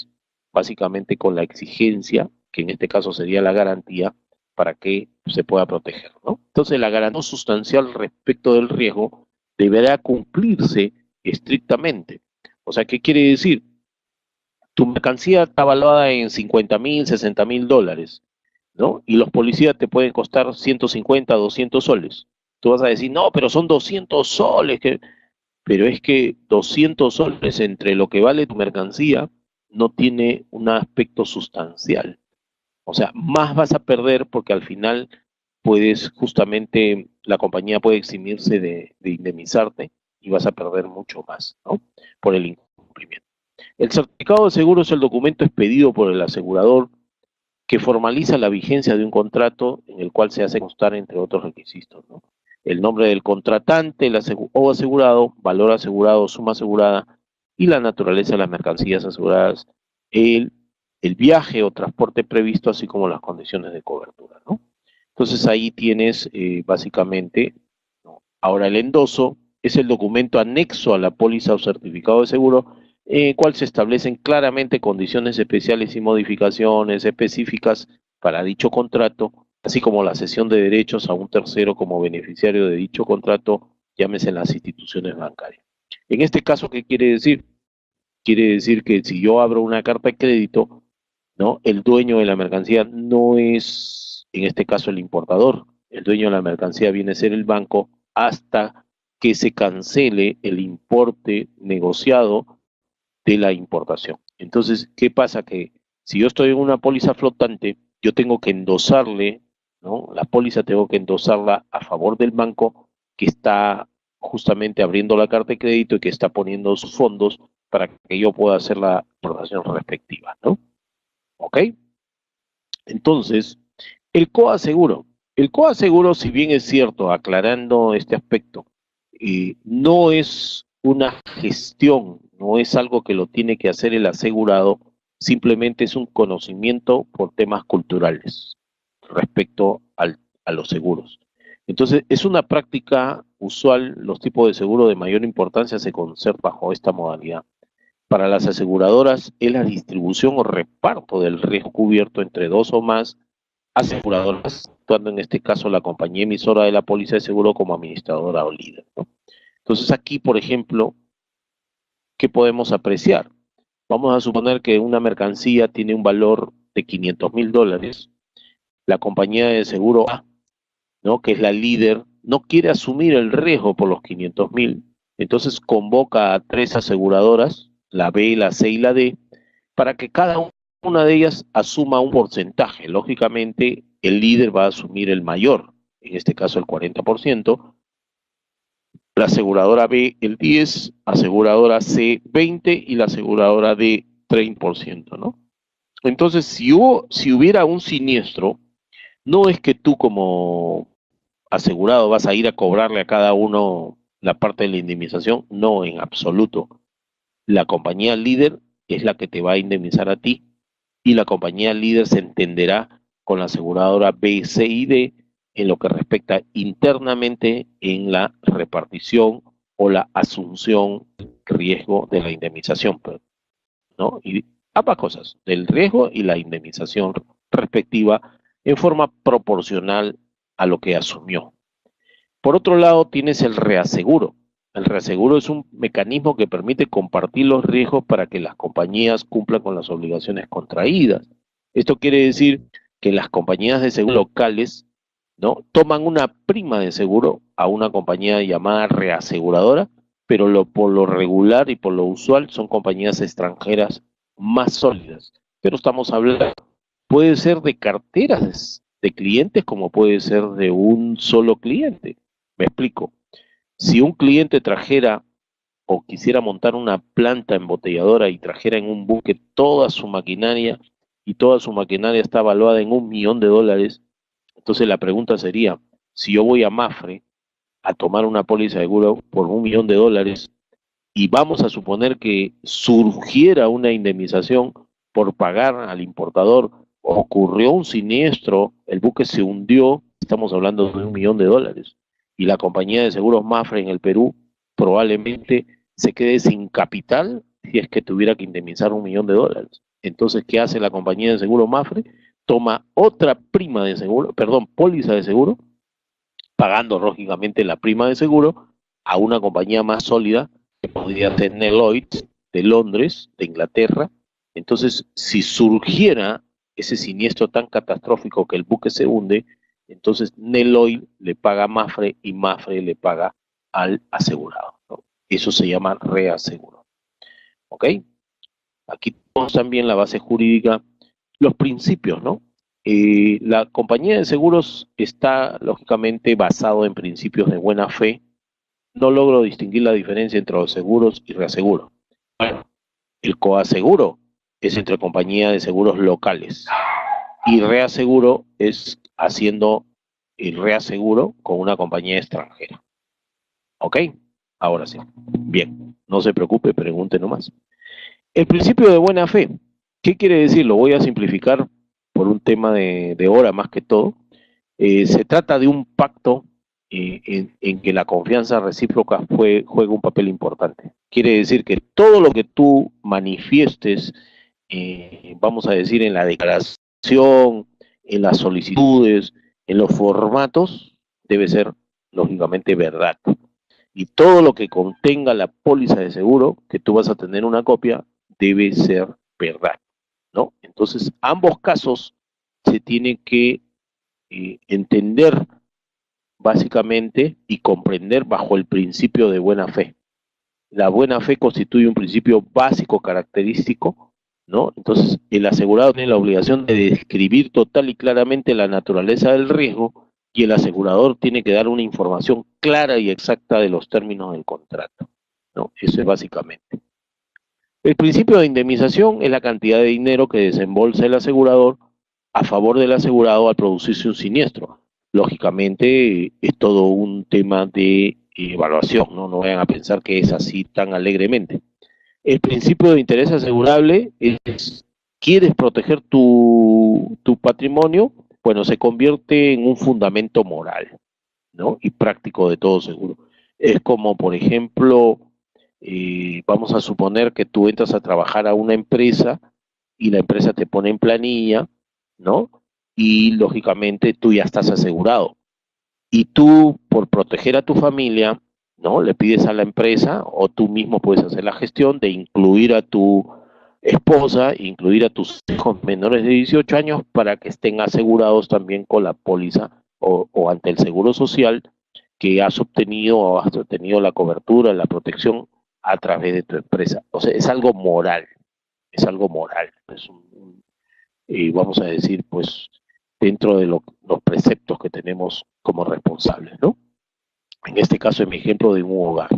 básicamente con la exigencia, que en este caso sería la garantía, para que se pueda proteger, ¿no? Entonces la garantía sustancial respecto del riesgo deberá cumplirse estrictamente. O sea, ¿qué quiere decir? Tu mercancía está valuada en 50.000, 60.000 dólares, ¿no? Y los policías te pueden costar 150, 200 soles. Tú vas a decir, no, pero son 200 soles. Pero es que 200 soles entre lo que vale tu mercancía no tiene un aspecto sustancial. O sea, más vas a perder porque al final puedes, justamente, la compañía puede eximirse de indemnizarte y vas a perder mucho más, ¿no? Por el incumplimiento. El certificado de seguro es el documento expedido por el asegurador que formaliza la vigencia de un contrato en el cual se hace constar, entre otros requisitos, ¿no? El nombre del contratante, o asegurado, valor asegurado, suma asegurada y la naturaleza de las mercancías aseguradas, el, el viaje o transporte previsto, así como las condiciones de cobertura, ¿no? Entonces ahí tienes básicamente, ¿no? Ahora el endoso es el documento anexo a la póliza o certificado de seguro, en el cual se establecen claramente condiciones especiales y modificaciones específicas para dicho contrato, así como la cesión de derechos a un tercero como beneficiario de dicho contrato, llámese en las instituciones bancarias. En este caso, ¿qué quiere decir? Quiere decir que si yo abro una carta de crédito, ¿no? El dueño de la mercancía no es, en este caso, el importador. El dueño de la mercancía viene a ser el banco hasta que se cancele el importe negociado de la importación. Entonces, ¿qué pasa? Que si yo estoy en una póliza flotante, yo tengo que endosarle, ¿no? La póliza tengo que endosarla a favor del banco que está justamente abriendo la carta de crédito y que está poniendo sus fondos para que yo pueda hacer la importación respectiva, ¿no? ¿Ok? Entonces, el coaseguro. El coaseguro, si bien es cierto, aclarando este aspecto, no es una gestión, no es algo que lo tiene que hacer el asegurado, simplemente es un conocimiento por temas culturales respecto a los seguros. Entonces, es una práctica usual, los tipos de seguro de mayor importancia se conservan bajo esta modalidad. Para las aseguradoras es la distribución o reparto del riesgo cubierto entre dos o más aseguradoras, actuando en este caso la compañía emisora de la póliza de seguro como administradora o líder, ¿no? Entonces aquí, por ejemplo, ¿qué podemos apreciar? Vamos a suponer que una mercancía tiene un valor de 500.000 dólares. la compañía de seguro A, ¿no?, que es la líder, no quiere asumir el riesgo por los 500.000, entonces convoca a 3 aseguradoras, la B, la C y la D, para que cada una de ellas asuma un porcentaje. Lógicamente, el líder va a asumir el mayor, en este caso el 40%, la aseguradora B el 10%, aseguradora C 20% y la aseguradora D 30%, ¿no? Entonces, si hubiera un siniestro, no es que tú como asegurado vas a ir a cobrarle a cada uno la parte de la indemnización, no, en absoluto. La compañía líder es la que te va a indemnizar a ti y la compañía líder se entenderá con la aseguradora B, C y D en lo que respecta internamente en la repartición o la asunción del riesgo de la indemnización, ¿no? Y ambas cosas, del riesgo y la indemnización respectiva en forma proporcional a lo que asumió. Por otro lado, tienes el reaseguro. El reaseguro es un mecanismo que permite compartir los riesgos para que las compañías cumplan con las obligaciones contraídas. Esto quiere decir que las compañías de seguro locales, ¿no?, toman una prima de seguro a una compañía llamada reaseguradora, pero por lo regular y por lo usual son compañías extranjeras más sólidas. Pero estamos hablando, puede ser de carteras de clientes como puede ser de un solo cliente. Me explico. Si un cliente trajera o quisiera montar una planta embotelladora y trajera en un buque toda su maquinaria y toda su maquinaria está evaluada en $1.000.000, entonces la pregunta sería, si yo voy a Mapfre a tomar una póliza de seguro por $1.000.000 y vamos a suponer que surgiera una indemnización por pagar al importador, ocurrió un siniestro, el buque se hundió, estamos hablando de $1.000.000, y la compañía de seguros Mapfre en el Perú probablemente se quede sin capital si es que tuviera que indemnizar $1.000.000. Entonces, ¿qué hace la compañía de seguro Mapfre? Toma otra prima de seguro, perdón, póliza de seguro, pagando lógicamente la prima de seguro a una compañía más sólida que podría tener Lloyds de Londres, de Inglaterra. Entonces, si surgiera ese siniestro tan catastrófico que el buque se hunde, entonces Lloyd le paga a Mapfre y Mapfre le paga al asegurado, ¿no? Eso se llama reaseguro. ¿Ok? Aquí tenemos también la base jurídica, los principios, ¿no? La compañía de seguros está lógicamente basado en principios de buena fe. No logro distinguir la diferencia entre los seguros y reaseguros. Bueno, el coaseguro es entre compañía de seguros locales y reaseguro es haciendo el reaseguro con una compañía extranjera. ¿Ok? Ahora sí. Bien, no se preocupe, pregunte nomás. El principio de buena fe, ¿qué quiere decir? Lo voy a simplificar por un tema de hora más que todo. Se trata de un pacto en que la confianza recíproca juega un papel importante. Quiere decir que todo lo que tú manifiestes, vamos a decir, en la declaración, en las solicitudes, en los formatos, debe ser lógicamente verdad. Y todo lo que contenga la póliza de seguro, que tú vas a tener una copia, debe ser verdad, ¿no? Entonces, ambos casos se tiene que entender básicamente y comprender bajo el principio de buena fe. La buena fe constituye un principio básico característico, ¿no? Entonces, el asegurado tiene la obligación de describir total y claramente la naturaleza del riesgo y el asegurador tiene que dar una información clara y exacta de los términos del contrato, ¿no? Eso es básicamente. El principio de indemnización es la cantidad de dinero que desembolsa el asegurador a favor del asegurado al producirse un siniestro. Lógicamente es todo un tema de evaluación, ¿no? No vayan a pensar que es así tan alegremente. El principio de interés asegurable es, ¿quieres proteger tu patrimonio? Bueno, se convierte en un fundamento moral, ¿no?, y práctico de todo seguro. Es como, por ejemplo, vamos a suponer que tú entras a trabajar a una empresa y la empresa te pone en planilla, ¿no? Y lógicamente tú ya estás asegurado. Y tú, por proteger a tu familia, ¿no?, le pides a la empresa o tú mismo puedes hacer la gestión de incluir a tu esposa, incluir a tus hijos menores de 18 años para que estén asegurados también con la póliza o ante el Seguro Social que has obtenido o has obtenido la cobertura, la protección a través de tu empresa. O sea, es algo moral, vamos a decir, pues, dentro de los preceptos que tenemos como responsables, ¿no? En este caso, en mi ejemplo de un hogar.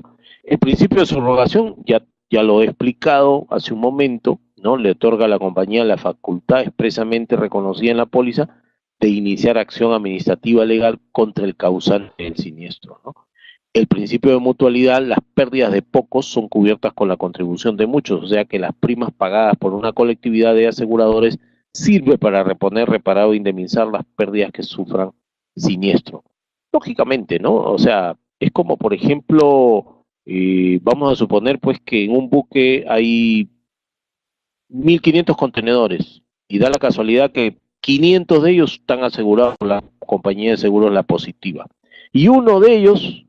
El principio de subrogación, ya lo he explicado hace un momento, ¿no? Le otorga a la compañía la facultad expresamente reconocida en la póliza de iniciar acción administrativa legal contra el causante del siniestro, ¿no? El principio de mutualidad, las pérdidas de pocos son cubiertas con la contribución de muchos, o sea que las primas pagadas por una colectividad de aseguradores sirve para reponer, reparar o indemnizar las pérdidas que sufran siniestro. Lógicamente, ¿no? O sea, es como, por ejemplo, vamos a suponer pues que en un buque hay 1.500 contenedores y da la casualidad que 500 de ellos están asegurados por la compañía de seguros La Positiva. Y uno de ellos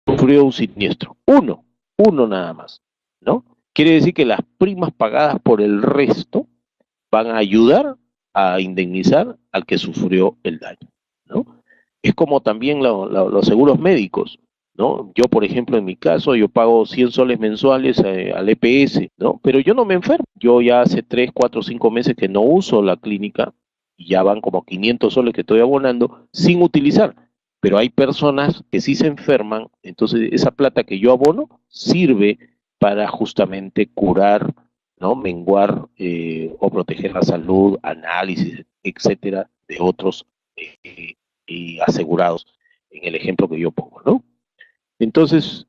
sufrió un siniestro. Uno nada más, ¿no? Quiere decir que las primas pagadas por el resto van a ayudar a indemnizar al que sufrió el daño, ¿no? Es como también los seguros médicos, ¿no? Yo, por ejemplo, en mi caso, yo pago 100 soles mensuales al EPS, ¿no? Pero yo no me enfermo. Yo ya hace 3, 4, 5 meses que no uso la clínica y ya van como 500 soles que estoy abonando sin utilizar. Pero hay personas que sí se enferman, entonces esa plata que yo abono sirve para justamente curar, ¿no? Menguar o proteger la salud, análisis, etcétera, de otros asegurados, en el ejemplo que yo pongo, ¿no? Entonces,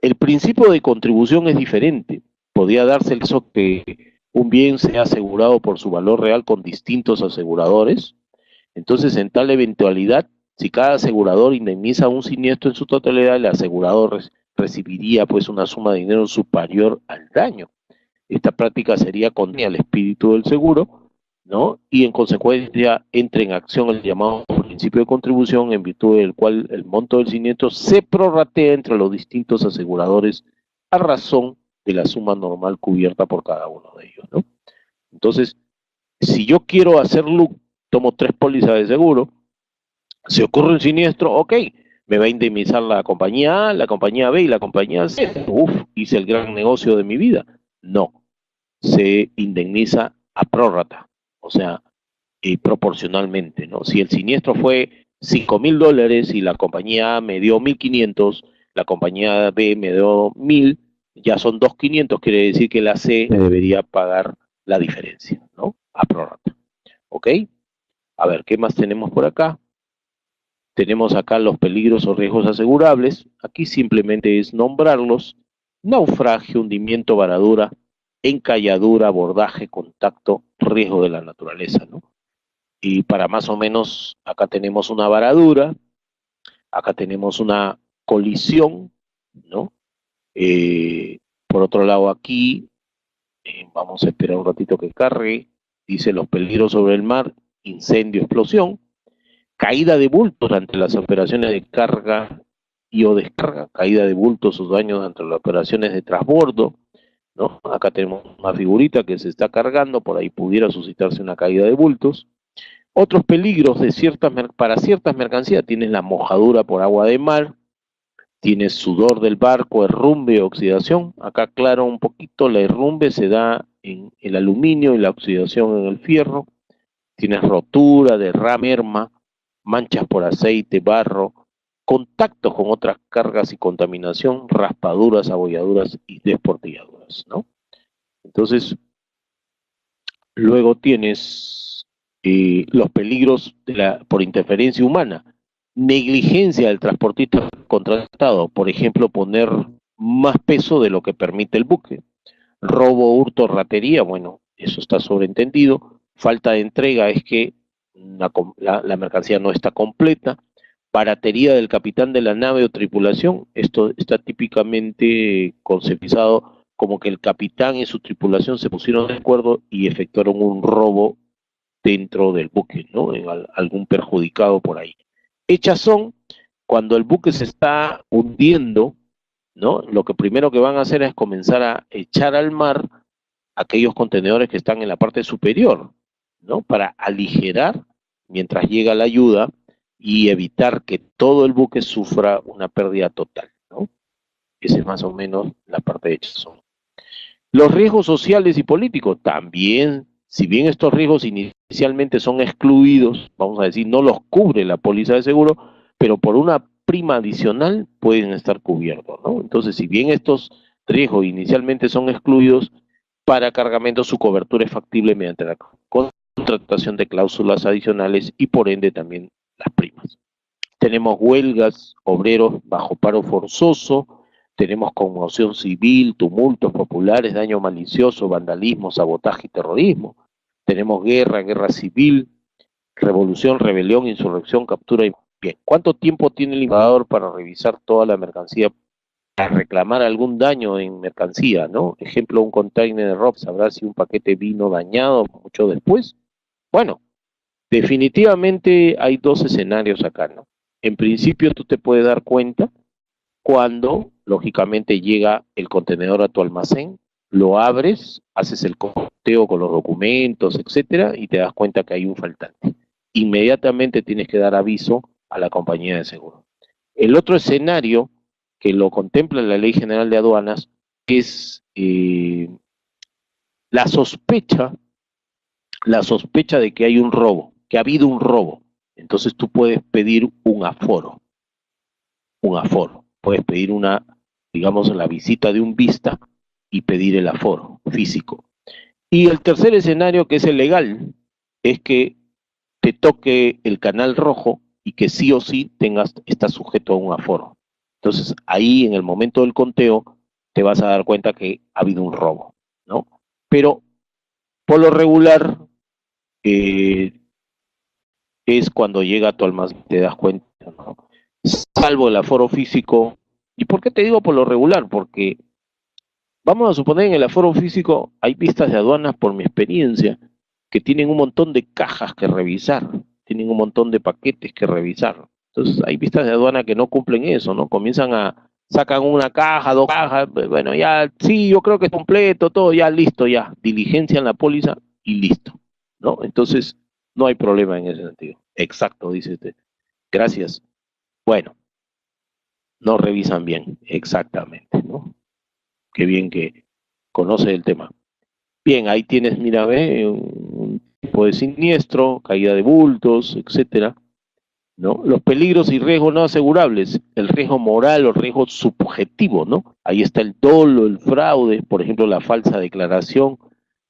el principio de contribución es diferente. Podría darse el caso que un bien sea asegurado por su valor real con distintos aseguradores. Entonces, en tal eventualidad, si cada asegurador indemniza un siniestro en su totalidad, el asegurador recibiría pues una suma de dinero superior al daño. Esta práctica sería contraria al espíritu del seguro, ¿no? Y en consecuencia entra en acción el llamado principio de contribución, en virtud del cual el monto del siniestro se prorratea entre los distintos aseguradores a razón de la suma normal cubierta por cada uno de ellos, ¿no? Entonces, si yo quiero hacer loop, tomo 3 pólizas de seguro, si ocurre un siniestro, ok, me va a indemnizar la compañía A, la compañía B y la compañía C. Uf, hice el gran negocio de mi vida. No, se indemniza a prórrata, o sea, proporcionalmente, ¿no? Si el siniestro fue $5,000 y la compañía A me dio 1.500, la compañía B me dio 1.000, ya son 2.500, quiere decir que la C debería pagar la diferencia, ¿no? A prórrata, ¿ok? A ver, ¿qué más tenemos por acá? Tenemos acá los peligros o riesgos asegurables. Aquí simplemente es nombrarlos: naufragio, hundimiento, varadura, encalladura, abordaje, contacto, riesgo de la naturaleza, ¿no? Y para más o menos, acá tenemos una varadura, acá tenemos una colisión, ¿no? Por otro lado aquí, vamos a esperar un ratito que cargue, dice los peligros sobre el mar, incendio, explosión, caída de bultos ante las operaciones de carga y o descarga, caída de bultos o daños ante las operaciones de transbordo, ¿no? Acá tenemos una figurita que se está cargando, por ahí pudiera suscitarse una caída de bultos. Otros peligros para ciertas mercancías: tienes la mojadura por agua de mar, tienes sudor del barco, herrumbe, oxidación. Acá aclaro un poquito, la herrumbe se da en el aluminio y la oxidación en el fierro. Tienes rotura, derrame, merma, manchas por aceite, barro, contactos con otras cargas y contaminación, raspaduras, abolladuras y desportilladuras, ¿no? Entonces, luego tienes los peligros por interferencia humana, negligencia del transportista contratado, por ejemplo, poner más peso de lo que permite el buque, robo, hurto, ratería, bueno, eso está sobreentendido. Falta de entrega es que la mercancía no está completa. Baratería del capitán de la nave o tripulación, esto está típicamente conceptualizado como que el capitán y su tripulación se pusieron de acuerdo y efectuaron un robo dentro del buque, ¿no? En algún perjudicado por ahí. Hechazón, cuando el buque se está hundiendo, ¿no? Lo que primero que van a hacer es comenzar a echar al mar aquellos contenedores que están en la parte superior, ¿no? Para aligerar mientras llega la ayuda y evitar que todo el buque sufra una pérdida total, ¿no? Esa es más o menos la parte de Chazón. Los riesgos sociales y políticos también, si bien estos riesgos inicialmente son excluidos, vamos a decir, no los cubre la póliza de seguro, pero por una prima adicional pueden estar cubiertos, ¿no? Entonces, si bien estos riesgos inicialmente son excluidos, para cargamento su cobertura es factible mediante la contratación de cláusulas adicionales y por ende también las primas. Tenemos huelgas, obreros bajo paro forzoso, tenemos conmoción civil, tumultos populares, daño malicioso, vandalismo, sabotaje y terrorismo. Tenemos guerra, guerra civil, revolución, rebelión, insurrección, captura y... Bien, ¿cuánto tiempo tiene el invador para revisar toda la mercancía, para reclamar algún daño en mercancía, ¿no? Ejemplo, un container de ropa, sabrá si un paquete vino dañado mucho después. Bueno, definitivamente hay dos escenarios acá, ¿no? En principio tú te puedes dar cuenta cuando, lógicamente, llega el contenedor a tu almacén, lo abres, haces el conteo con los documentos, etcétera, y te das cuenta que hay un faltante. Inmediatamente tienes que dar aviso a la compañía de seguro. El otro escenario que lo contempla la Ley General de Aduanas es la sospecha de que hay un robo, que ha habido un robo. Entonces tú puedes pedir un aforo. Puedes pedir digamos, la visita de un vista y pedir el aforo físico. Y el tercer escenario, que es el legal, es que te toque el canal rojo y que sí o sí estás sujeto a un aforo. Entonces, ahí en el momento del conteo te vas a dar cuenta que ha habido un robo, ¿no? Pero, por lo regular, es cuando llega a tu almacén, te das cuenta, ¿no? Salvo el aforo físico. ¿Y por qué te digo por lo regular? Porque vamos a suponer en el aforo físico hay pistas de aduanas, por mi experiencia, que tienen un montón de cajas que revisar, tienen un montón de paquetes que revisar. Entonces hay pistas de aduana que no cumplen eso, ¿no? Sacan una caja, dos cajas, bueno, ya, sí, yo creo que es completo, todo, ya, listo, ya, diligencian la póliza y listo, ¿no? Entonces, no hay problema en ese sentido. Exacto, dice usted. Gracias. Bueno, no revisan bien, exactamente, ¿no? Qué bien que conoce el tema. Bien, ahí tienes, mira, ve, un tipo de siniestro, caída de bultos, etcétera, ¿no? Los peligros y riesgos no asegurables, el riesgo moral o riesgo subjetivo, ¿no? Ahí está el dolo, el fraude, por ejemplo, la falsa declaración,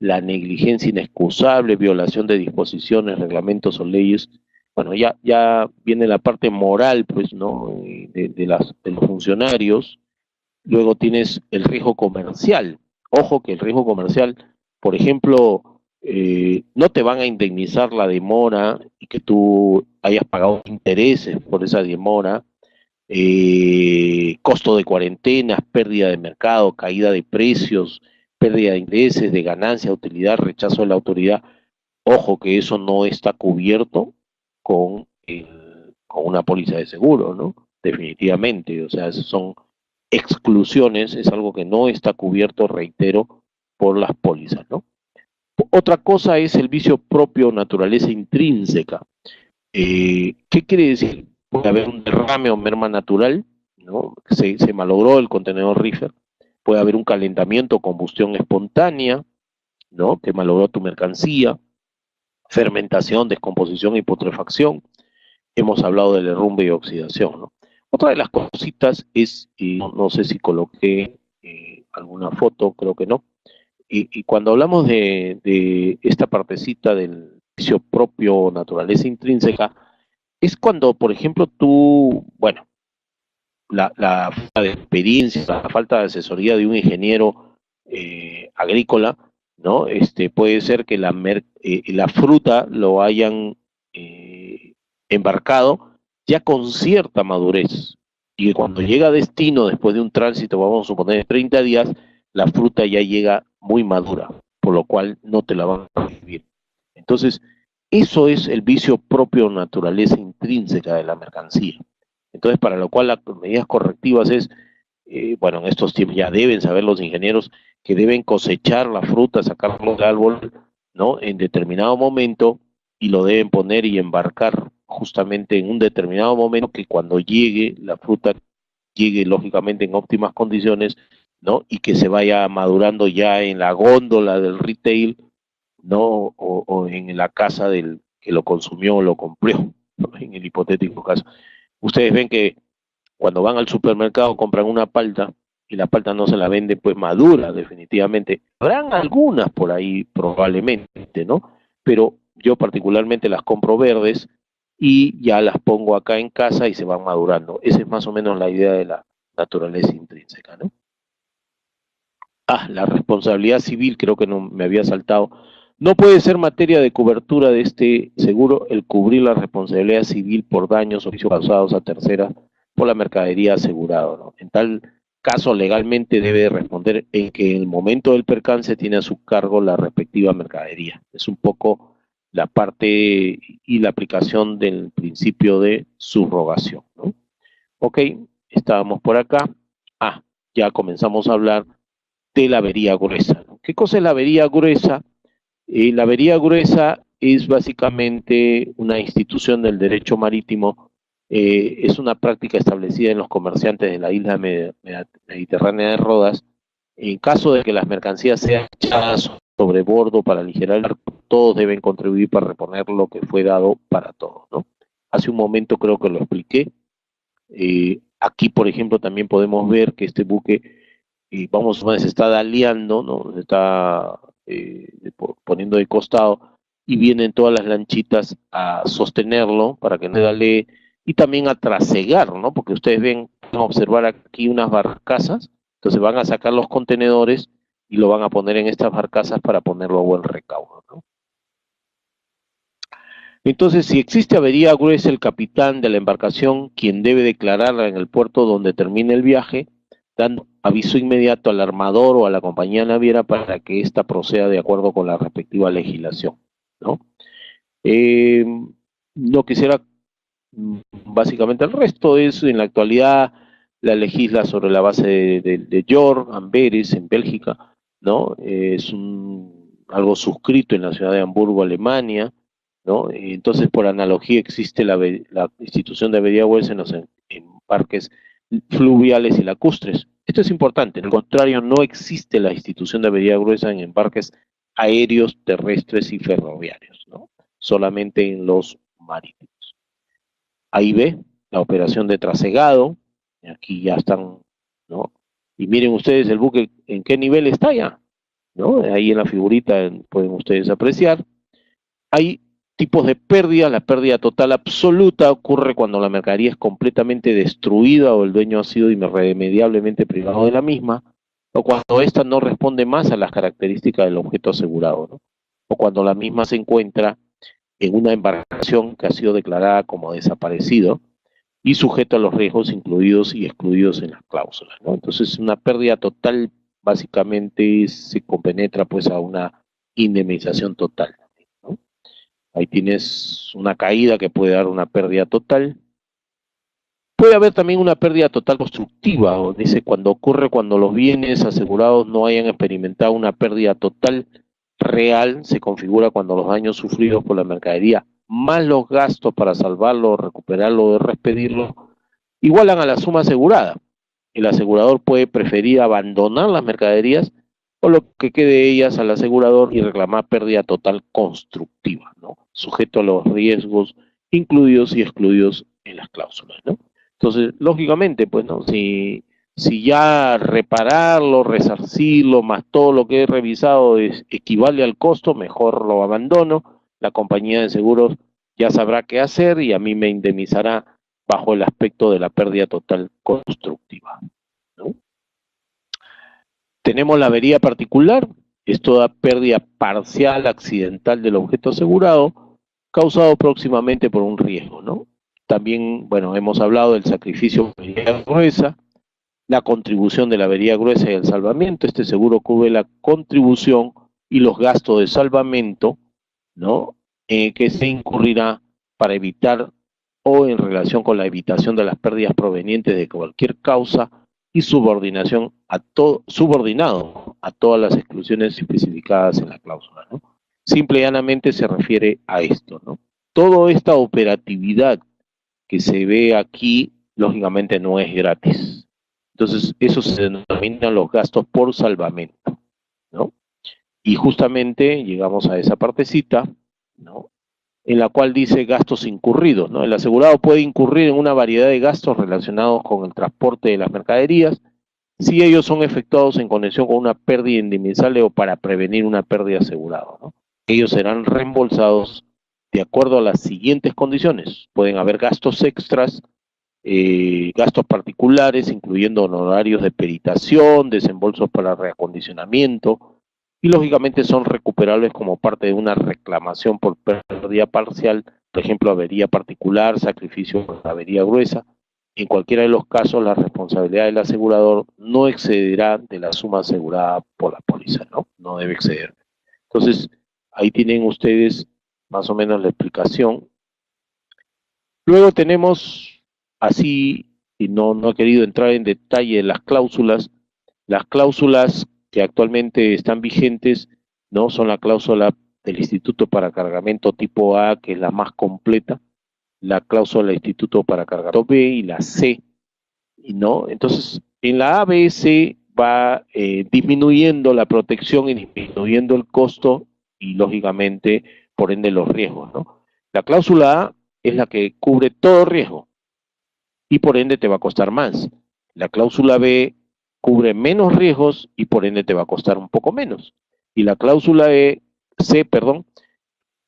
la negligencia inexcusable, violación de disposiciones, reglamentos o leyes. Bueno, ya viene la parte moral, pues, ¿no? De los funcionarios. Luego tienes el riesgo comercial. Ojo que el riesgo comercial, por ejemplo, no te van a indemnizar la demora y que tú hayas pagado intereses por esa demora, costo de cuarentenas, pérdida de mercado, caída de precios, pérdida de intereses, de ganancia, utilidad, rechazo de la autoridad. Ojo que eso no está cubierto con una póliza de seguro, ¿no? Definitivamente, o sea, son exclusiones, es algo que no está cubierto, reitero, por las pólizas, ¿no? Otra cosa es el vicio propio, naturaleza intrínseca. ¿Qué quiere decir? Puede haber un derrame o merma natural, ¿no? Se malogró el contenedor reefer. Puede haber un calentamiento o combustión espontánea, ¿no? Que malogró tu mercancía. Fermentación, descomposición y putrefacción. Hemos hablado del derrumbe y oxidación, ¿no? Otra de las cositas es, no sé si coloqué alguna foto, creo que no, y cuando hablamos de esta partecita del vicio propio, naturaleza intrínseca, es cuando, por ejemplo, tú, bueno, la falta de experiencia, la falta de asesoría de un ingeniero agrícola, ¿no? Puede ser que la fruta lo hayan embarcado ya con cierta madurez, y que cuando llega a destino, después de un tránsito, vamos a suponer 30 días, la fruta ya llega muy madura, por lo cual no te la van a recibir. Entonces, eso es el vicio propio, naturaleza intrínseca de la mercancía. Entonces, para lo cual las medidas correctivas es, bueno, en estos tiempos ya deben saber los ingenieros, que deben cosechar la fruta, sacarlo del árbol, ¿no? En determinado momento, y lo deben poner y embarcar justamente en un determinado momento, que cuando llegue la fruta llegue lógicamente en óptimas condiciones, ¿no? Y que se vaya madurando ya en la góndola del retail, ¿no? O en la casa del que lo consumió o lo compró, ¿no? En el hipotético caso. Ustedes ven que cuando van al supermercado compran una palta y la palta no se la vende pues madura definitivamente. Habrán algunas por ahí probablemente, ¿no? Pero yo particularmente las compro verdes y ya las pongo acá en casa y se van madurando. Esa es más o menos la idea de la naturaleza intrínseca, ¿no? Ah, la responsabilidad civil, creo que no me había saltado. No puede ser materia de cobertura de este seguro el cubrir la responsabilidad civil por daños o vicios causados a terceras por la mercadería asegurada, ¿no? En tal caso, legalmente debe responder en que en el momento del percance tiene a su cargo la respectiva mercadería. Es un poco la parte y la aplicación del principio de subrogación, ¿no? Ok, estábamos por acá. Ah, ya comenzamos a hablar de la avería gruesa, ¿no? ¿Qué cosa es la avería gruesa? La avería gruesa es básicamente una institución del derecho marítimo, es una práctica establecida en los comerciantes de la isla mediterránea de Rodas. En caso de que las mercancías sean echadas sobre bordo para aligerar el barco, todos deben contribuir para reponer lo que fue dado para todos, ¿no? Hace un momento creo que lo expliqué. Aquí, por ejemplo, también podemos ver que este buque, vamos, se está daleando, ¿no? Se está poniendo de costado y vienen todas las lanchitas a sostenerlo para que no se dalee y también a trasegar, ¿no? Porque ustedes ven, van a observar aquí unas barcazas, entonces van a sacar los contenedores y lo van a poner en estas barcazas para ponerlo a buen recaudo, ¿no? Entonces, si existe avería gruesa, el capitán de la embarcación, quien debe declararla en el puerto donde termine el viaje, dando aviso inmediato al armador o a la compañía naviera para que ésta proceda de acuerdo con la respectiva legislación, ¿no? Eh, no quisiera, básicamente el resto es, en la actualidad, la legisla sobre la base de York, Amberes, en Bélgica, ¿no? Es algo suscrito en la ciudad de Hamburgo, Alemania, ¿no? Entonces, por analogía, existe la institución de avería gruesa en parques fluviales y lacustres. Esto es importante, al contrario, no existe la institución de avería gruesa en embarques aéreos, terrestres y ferroviarios, ¿no? Solamente en los marítimos. Ahí ve la operación de trasegado, aquí ya están, ¿no? Y miren ustedes el buque en qué nivel está ya, ¿no? Ahí en la figurita pueden ustedes apreciar. Hay tipos de pérdida. La pérdida total absoluta ocurre cuando la mercadería es completamente destruida o el dueño ha sido irremediablemente privado de la misma, o cuando ésta no responde más a las características del objeto asegurado, ¿no? O cuando la misma se encuentra en una embarcación que ha sido declarada como desaparecido y sujeto a los riesgos incluidos y excluidos en las cláusulas, ¿no? Entonces, una pérdida total básicamente se compenetra pues a una indemnización total, ¿no? Ahí tienes una caída que puede dar una pérdida total. Puede haber también una pérdida total constructiva, o dice cuando ocurre cuando los bienes asegurados no hayan experimentado una pérdida total real, se configura cuando los daños sufridos por la mercadería, más los gastos para salvarlo, recuperarlo o despedirlo, igualan a la suma asegurada. El asegurador puede preferir abandonar las mercaderías o lo que quede de ellas al asegurador y reclamar pérdida total constructiva, ¿no? Sujeto a los riesgos incluidos y excluidos en las cláusulas, ¿no? Entonces, lógicamente, pues, ¿no? Si ya repararlo, resarcirlo, más todo lo que he revisado equivale al costo, mejor lo abandono. La compañía de seguros ya sabrá qué hacer y a mí me indemnizará bajo el aspecto de la pérdida total constructiva, ¿no? Tenemos la avería particular, es toda pérdida parcial, accidental del objeto asegurado, causado próximamente por un riesgo, ¿no? También, bueno, hemos hablado del sacrificio de avería gruesa, la contribución de la avería gruesa y el salvamiento. Este seguro cubre la contribución y los gastos de salvamento, ¿no? Que se incurrirá para evitar o en relación con la evitación de las pérdidas provenientes de cualquier causa y subordinado a todas las exclusiones especificadas en la cláusula, ¿no? Simple y llanamente se refiere a esto, ¿no? Toda esta operatividad que se ve aquí, lógicamente no es gratis. Entonces, eso se denominan los gastos por salvamento, ¿no? Y justamente llegamos a esa partecita, ¿no? En la cual dice gastos incurridos, ¿no? El asegurado puede incurrir en una variedad de gastos relacionados con el transporte de las mercaderías, si ellos son efectuados en conexión con una pérdida indemnizable o para prevenir una pérdida asegurada, ¿no? Ellos serán reembolsados de acuerdo a las siguientes condiciones. Pueden haber gastos extras, gastos particulares, incluyendo honorarios de peritación, desembolsos para reacondicionamiento, y lógicamente son recuperables como parte de una reclamación por pérdida parcial, por ejemplo, avería particular, sacrificio por avería gruesa. En cualquiera de los casos, la responsabilidad del asegurador no excederá de la suma asegurada por la póliza, ¿no? No debe exceder. Entonces, ahí tienen ustedes más o menos la explicación. Luego tenemos, así, y no he querido entrar en detalle en las cláusulas que actualmente están vigentes, ¿no? Son la cláusula del Instituto para Cargamento tipo A, que es la más completa, la cláusula del Instituto para Cargamento B y la C, ¿no? Entonces, en la A, B y C va disminuyendo la protección y disminuyendo el costo y, lógicamente, por ende, los riesgos, ¿no? La cláusula A es la que cubre todo riesgo y, por ende, te va a costar más. La cláusula B cubre menos riesgos y, por ende, te va a costar un poco menos. Y la cláusula C,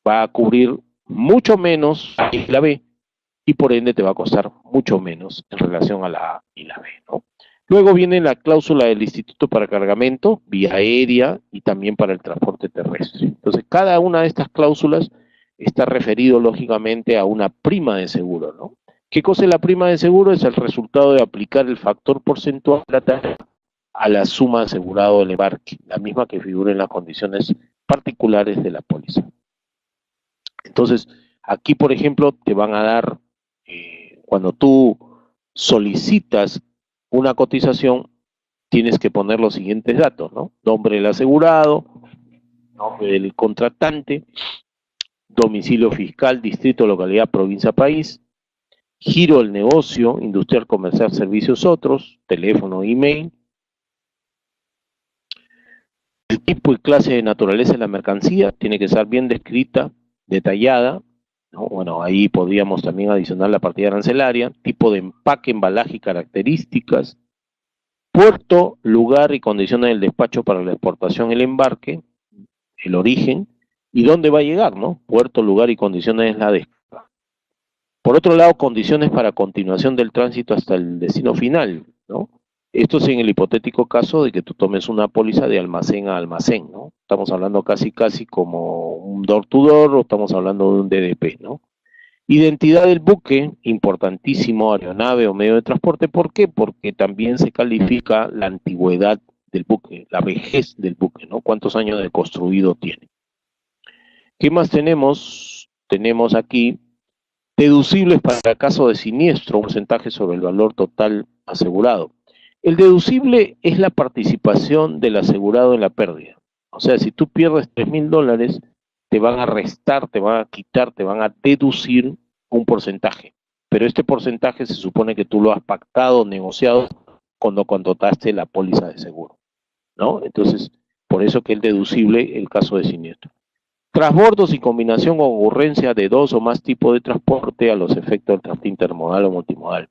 va a cubrir mucho menos que la B y, por ende, te va a costar mucho menos en relación a la A y la B, ¿no? Luego viene la cláusula del Instituto para Cargamento, vía aérea y también para el transporte terrestre. Entonces, cada una de estas cláusulas está referido, lógicamente, a una prima de seguro, ¿no? ¿Qué cosa es la prima de seguro? Es el resultado de aplicar el factor porcentual de la tarifa a la suma asegurada del embarque, la misma que figura en las condiciones particulares de la póliza. Entonces, aquí, por ejemplo, te van a dar, cuando tú solicitas una cotización, tienes que poner los siguientes datos, ¿no? Nombre del asegurado, nombre del contratante, domicilio fiscal, distrito, localidad, provincia, país, giro del negocio, industrial, comercial, servicios, otros, teléfono, email, el tipo y clase de naturaleza de la mercancía, tiene que estar bien descrita, detallada, ¿no? Bueno, ahí podríamos también adicionar la partida arancelaria, tipo de empaque, embalaje y características, puerto, lugar y condiciones del despacho para la exportación y el embarque, el origen, y dónde va a llegar, ¿no? Puerto, lugar y condiciones de la descarga. Por otro lado, condiciones para continuación del tránsito hasta el destino final, ¿no? Esto es en el hipotético caso de que tú tomes una póliza de almacén a almacén, ¿no? Estamos hablando casi como un door-to-door o estamos hablando de un DDP, ¿no? Identidad del buque, importantísimo, aeronave o medio de transporte. ¿Por qué? Porque también se califica la antigüedad del buque, la vejez del buque, ¿no? ¿Cuántos años de construido tiene? ¿Qué más tenemos? Tenemos aquí deducibles para caso de siniestro, un porcentaje sobre el valor total asegurado. El deducible es la participación del asegurado en la pérdida. O sea, si tú pierdes $3,000, te van a restar, te van a quitar, te van a deducir un porcentaje. Pero este porcentaje se supone que tú lo has pactado, negociado cuando contrataste la póliza de seguro, ¿no? Entonces, por eso que es deducible el caso de siniestro. Transbordos y combinación o ocurrencia de dos o más tipos de transporte a los efectos del transporte intermodal o multimodal.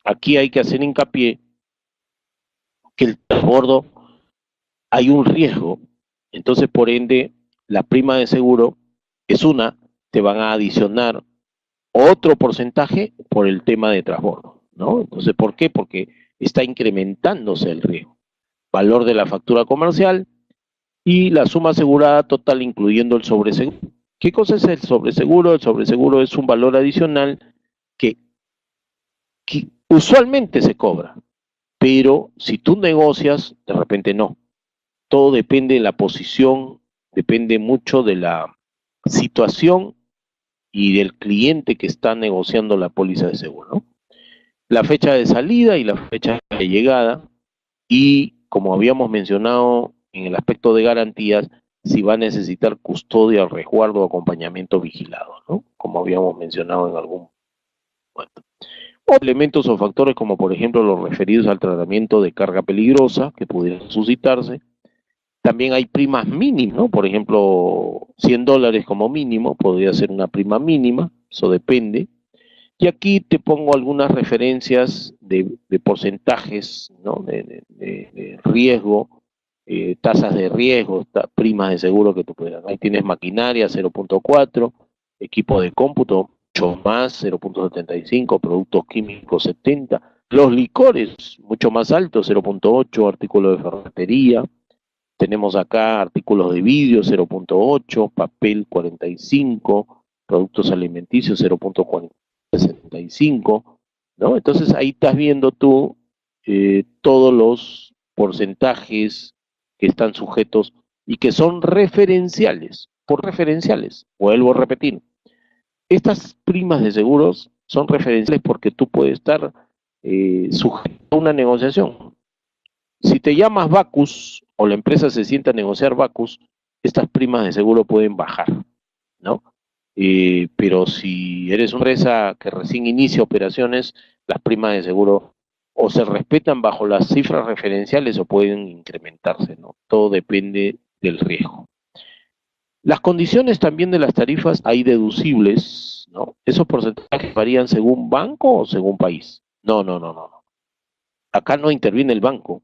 Aquí hay que hacer hincapié que el transbordo hay un riesgo, entonces por ende la prima de seguro es una, te van a adicionar otro porcentaje por el tema de transbordo, ¿no? Entonces, ¿por qué? Porque está incrementándose el riesgo. Valor de la factura comercial y la suma asegurada total incluyendo el sobreseguro. ¿Qué cosa es el sobreseguro? El sobreseguro es un valor adicional que usualmente se cobra, pero si tú negocias, de repente no. Todo depende de la posición, depende mucho de la situación y del cliente que está negociando la póliza de seguro, ¿no? la fecha de salida y la fecha de llegada, y como habíamos mencionado en el aspecto de garantías, si va a necesitar custodia, resguardo o acompañamiento vigilado, ¿no? Como habíamos mencionado en algún momento. O elementos o factores como por ejemplo los referidos al tratamiento de carga peligrosa que pudiera suscitarse. También hay primas mínimas, ¿no? Por ejemplo, $100 como mínimo, podría ser una prima mínima, eso depende. Y aquí te pongo algunas referencias de porcentajes, ¿no? De riesgo, tasas de riesgo, primas de seguro que tú puedas. Ahí tienes maquinaria 0.4, equipo de cómputo 8 más 0.75, productos químicos 70, los licores mucho más altos 0.8, artículos de ferretería. Tenemos acá artículos de vidrio 0.8, papel 45, productos alimenticios 0.65, ¿no? Entonces ahí estás viendo tú todos los porcentajes que están sujetos y que son referenciales, por referenciales. Vuelvo a repetir, estas primas de seguros son referenciales porque tú puedes estar sujeto a una negociación. Si te llamas Bacus o la empresa se sienta a negociar Bacus, estas primas de seguro pueden bajar, ¿no? Pero si eres una empresa que recién inicia operaciones, las primas de seguro o se respetan bajo las cifras referenciales o pueden incrementarse, ¿no? Todo depende del riesgo. Las condiciones también de las tarifas hay deducibles, ¿no? Esos porcentajes varían según banco o según país. No, no, no, no. Acá no interviene el banco.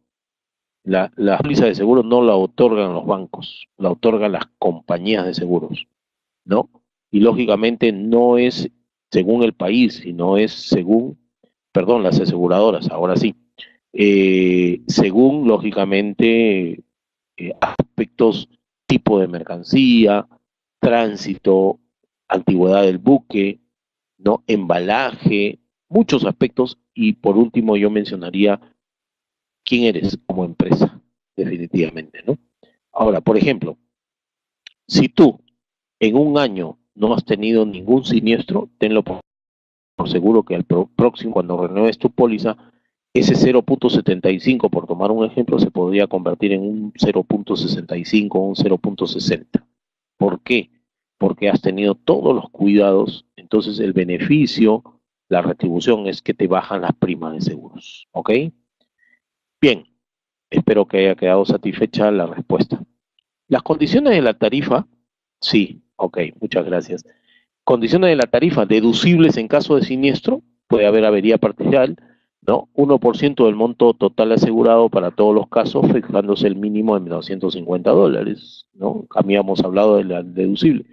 La póliza de seguros no la otorgan los bancos, la otorgan las compañías de seguros, ¿no? Y lógicamente no es según el país, sino es según, perdón, las aseguradoras, ahora sí, según lógicamente aspectos, tipo de mercancía, tránsito, antigüedad del buque, ¿no? Embalaje, muchos aspectos, y por último yo mencionaría quién eres como empresa, definitivamente, ¿no? Ahora, por ejemplo, si tú en un año no has tenido ningún siniestro, tenlo por seguro que al próximo, cuando renueves tu póliza, ese 0.75, por tomar un ejemplo, se podría convertir en un 0.65 o un 0.60. ¿Por qué? Porque has tenido todos los cuidados, entonces el beneficio, la retribución es que te bajan las primas de seguros, ¿ok? Bien, espero que haya quedado satisfecha la respuesta. Las condiciones de la tarifa, sí, ok, muchas gracias. Condiciones de la tarifa deducibles en caso de siniestro, puede haber avería parcial, ¿no? 1% del monto total asegurado para todos los casos, fijándose el mínimo en $250, ¿no? Habíamos hablado de la deducible.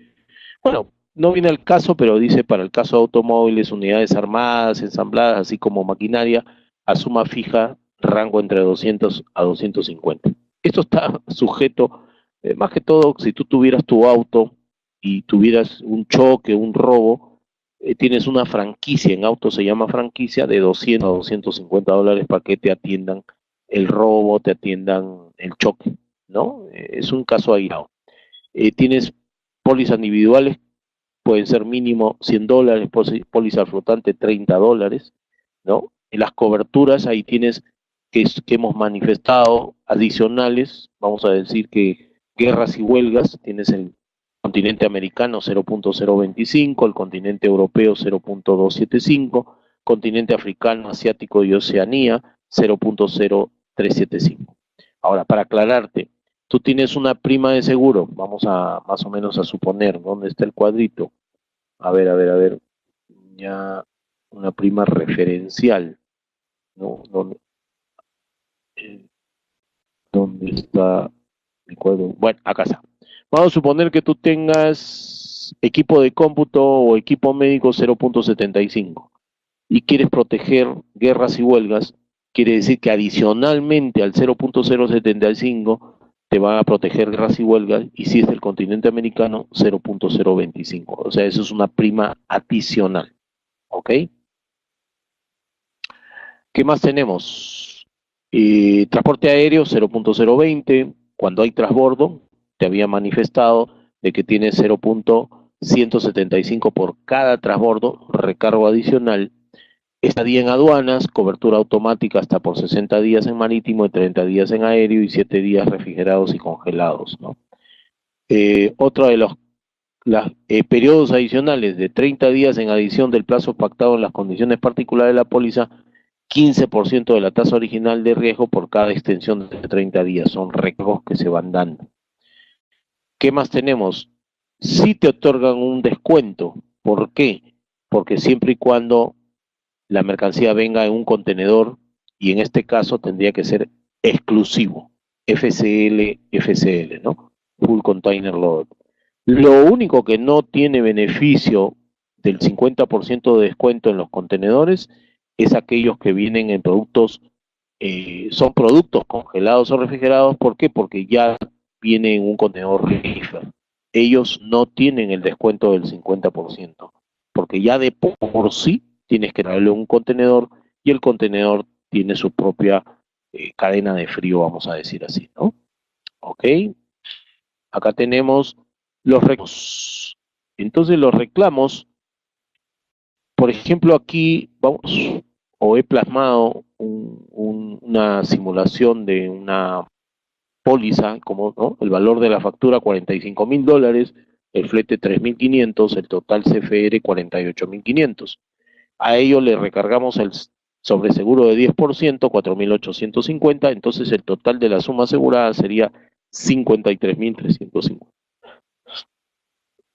Bueno, no viene al caso, pero dice para el caso de automóviles, unidades armadas, ensambladas, así como maquinaria, a suma fija, rango entre 200 a 250. Esto está sujeto, más que todo, si tú tuvieras tu auto y tuvieras un choque, un robo, tienes una franquicia, en auto se llama franquicia, de 200 a $250 para que te atiendan el robo, te atiendan el choque, ¿no? Es un caso aislado. Tienes pólizas individuales, pueden ser mínimo $100, póliza flotante $30, ¿no? En las coberturas ahí tienes que hemos manifestado adicionales, vamos a decir que guerras y huelgas, tienes el continente americano 0.025, el continente europeo 0.275, continente africano, asiático y Oceanía 0.0375. Ahora, para aclararte, tú tienes una prima de seguro, vamos a más o menos a suponer, ¿dónde está el cuadrito? A ver, ya una prima referencial, ¿no? Eh, ¿Dónde está el cuadro? Bueno, acá está. Vamos a suponer que tú tengas equipo de cómputo o equipo médico 0.75 y quieres proteger guerras y huelgas, quiere decir que adicionalmente al 0.075 te van a proteger guerras y huelgas, y si es del continente americano, 0.025. O sea, eso es una prima adicional. ¿Ok? ¿Qué más tenemos? Transporte aéreo 0.020. Cuando hay transbordo, te había manifestado de que tiene 0.175 por cada transbordo, recargo adicional. estadía en aduanas, cobertura automática hasta por 60 días en marítimo, y 30 días en aéreo y 7 días refrigerados y congelados, ¿no? Otro de los periodos adicionales de 30 días en adición del plazo pactado en las condiciones particulares de la póliza, 15% de la tasa original de riesgo por cada extensión de 30 días. Son recargos que se van dando. ¿Qué más tenemos? Sí te otorgan un descuento. ¿Por qué? Porque siempre y cuando la mercancía venga en un contenedor, y en este caso tendría que ser exclusivo, FCL, ¿no? Full Container Load. Lo único que no tiene beneficio del 50% de descuento en los contenedores es aquellos que vienen en productos, son productos congelados o refrigerados. ¿Por qué? Porque ya viene en un contenedor reefer. Ellos no tienen el descuento del 50%, porque ya de por sí tienes que darle un contenedor, y el contenedor tiene su propia cadena de frío, vamos a decir así, ¿no? Ok, acá tenemos los reclamos. Entonces los reclamos, por ejemplo, aquí vamos, o he plasmado una simulación de una póliza, como, ¿no? El valor de la factura $45,000, el flete 3.500, el total CFR 48.500. A ello le recargamos el sobreseguro de 10%, 4.850, entonces el total de la suma asegurada sería 53.350.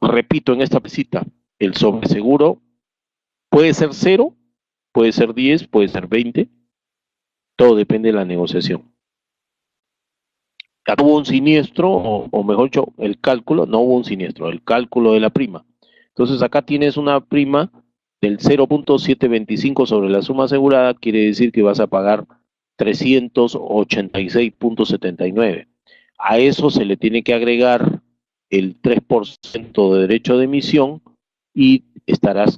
Repito, en esta visita, el sobreseguro puede ser 0, puede ser 10, puede ser 20, todo depende de la negociación. Acá hubo un siniestro, o mejor dicho, el cálculo, no hubo un siniestro, el cálculo de la prima. Entonces acá tienes una prima del 0.725 sobre la suma asegurada, quiere decir que vas a pagar 386.79. A eso se le tiene que agregar el 3% de derecho de emisión, y estarás,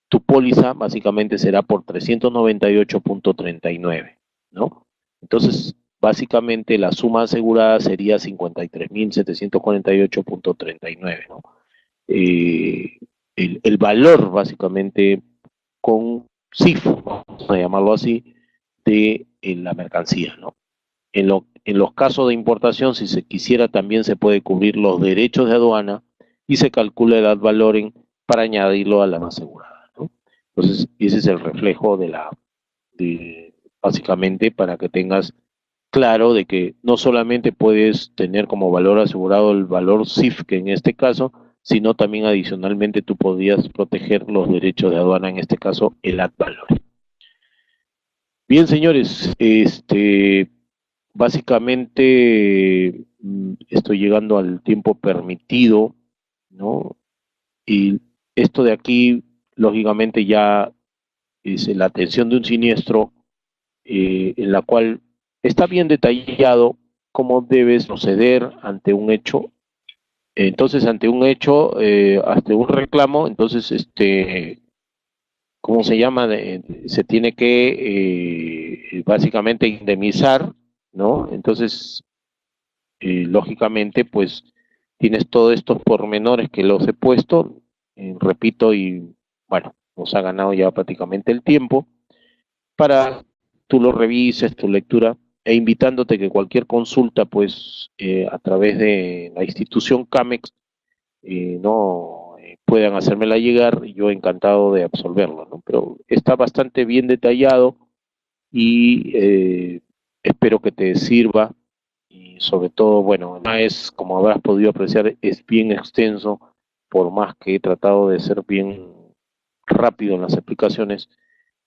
tu póliza básicamente será por 398.39, ¿no? Entonces, básicamente la suma asegurada sería 53.748.39, ¿no? El valor, básicamente, con CIF, vamos a llamarlo así, de la mercancía, ¿no? En los casos de importación, si se quisiera, también se puede cubrir los derechos de aduana y se calcula el ad valorem para añadirlo a la más asegurada, ¿no? Entonces, ese es el reflejo básicamente, para que tengas claro de que no solamente puedes tener como valor asegurado el valor CIF, que en este caso, sino también adicionalmente tú podrías proteger los derechos de aduana, en este caso el ad valorem. Bien, señores, básicamente estoy llegando al tiempo permitido, ¿no? Y esto de aquí, lógicamente, ya es la atención de un siniestro, en la cual está bien detallado cómo debes proceder ante un hecho. Entonces, ante un hecho, ante un reclamo, entonces, ¿cómo se llama? Se tiene que básicamente indemnizar, ¿no? Entonces, lógicamente, pues tienes todos estos pormenores que los he puesto, repito, y bueno, nos ha ganado ya prácticamente el tiempo para tú lo revises, tu lectura, e invitándote que cualquier consulta, pues a través de la institución CAMEX, no puedan hacérmela llegar, y yo encantado de absolverlo, ¿no? Pero está bastante bien detallado, y espero que te sirva, y sobre todo, bueno, es, como habrás podido apreciar, es bien extenso, por más que he tratado de ser bien rápido en las explicaciones,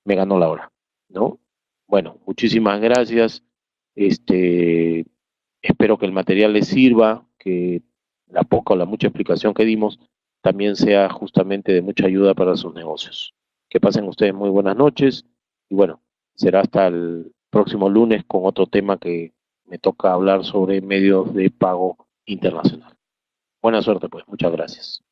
me ganó la hora, ¿no? Bueno, muchísimas gracias. Espero que el material les sirva, que la poca o la mucha explicación que dimos también sea justamente de mucha ayuda para sus negocios. Que pasen ustedes muy buenas noches, y bueno, será hasta el próximo lunes con otro tema que me toca hablar sobre medios de pago internacional. Buena suerte, pues. Muchas gracias.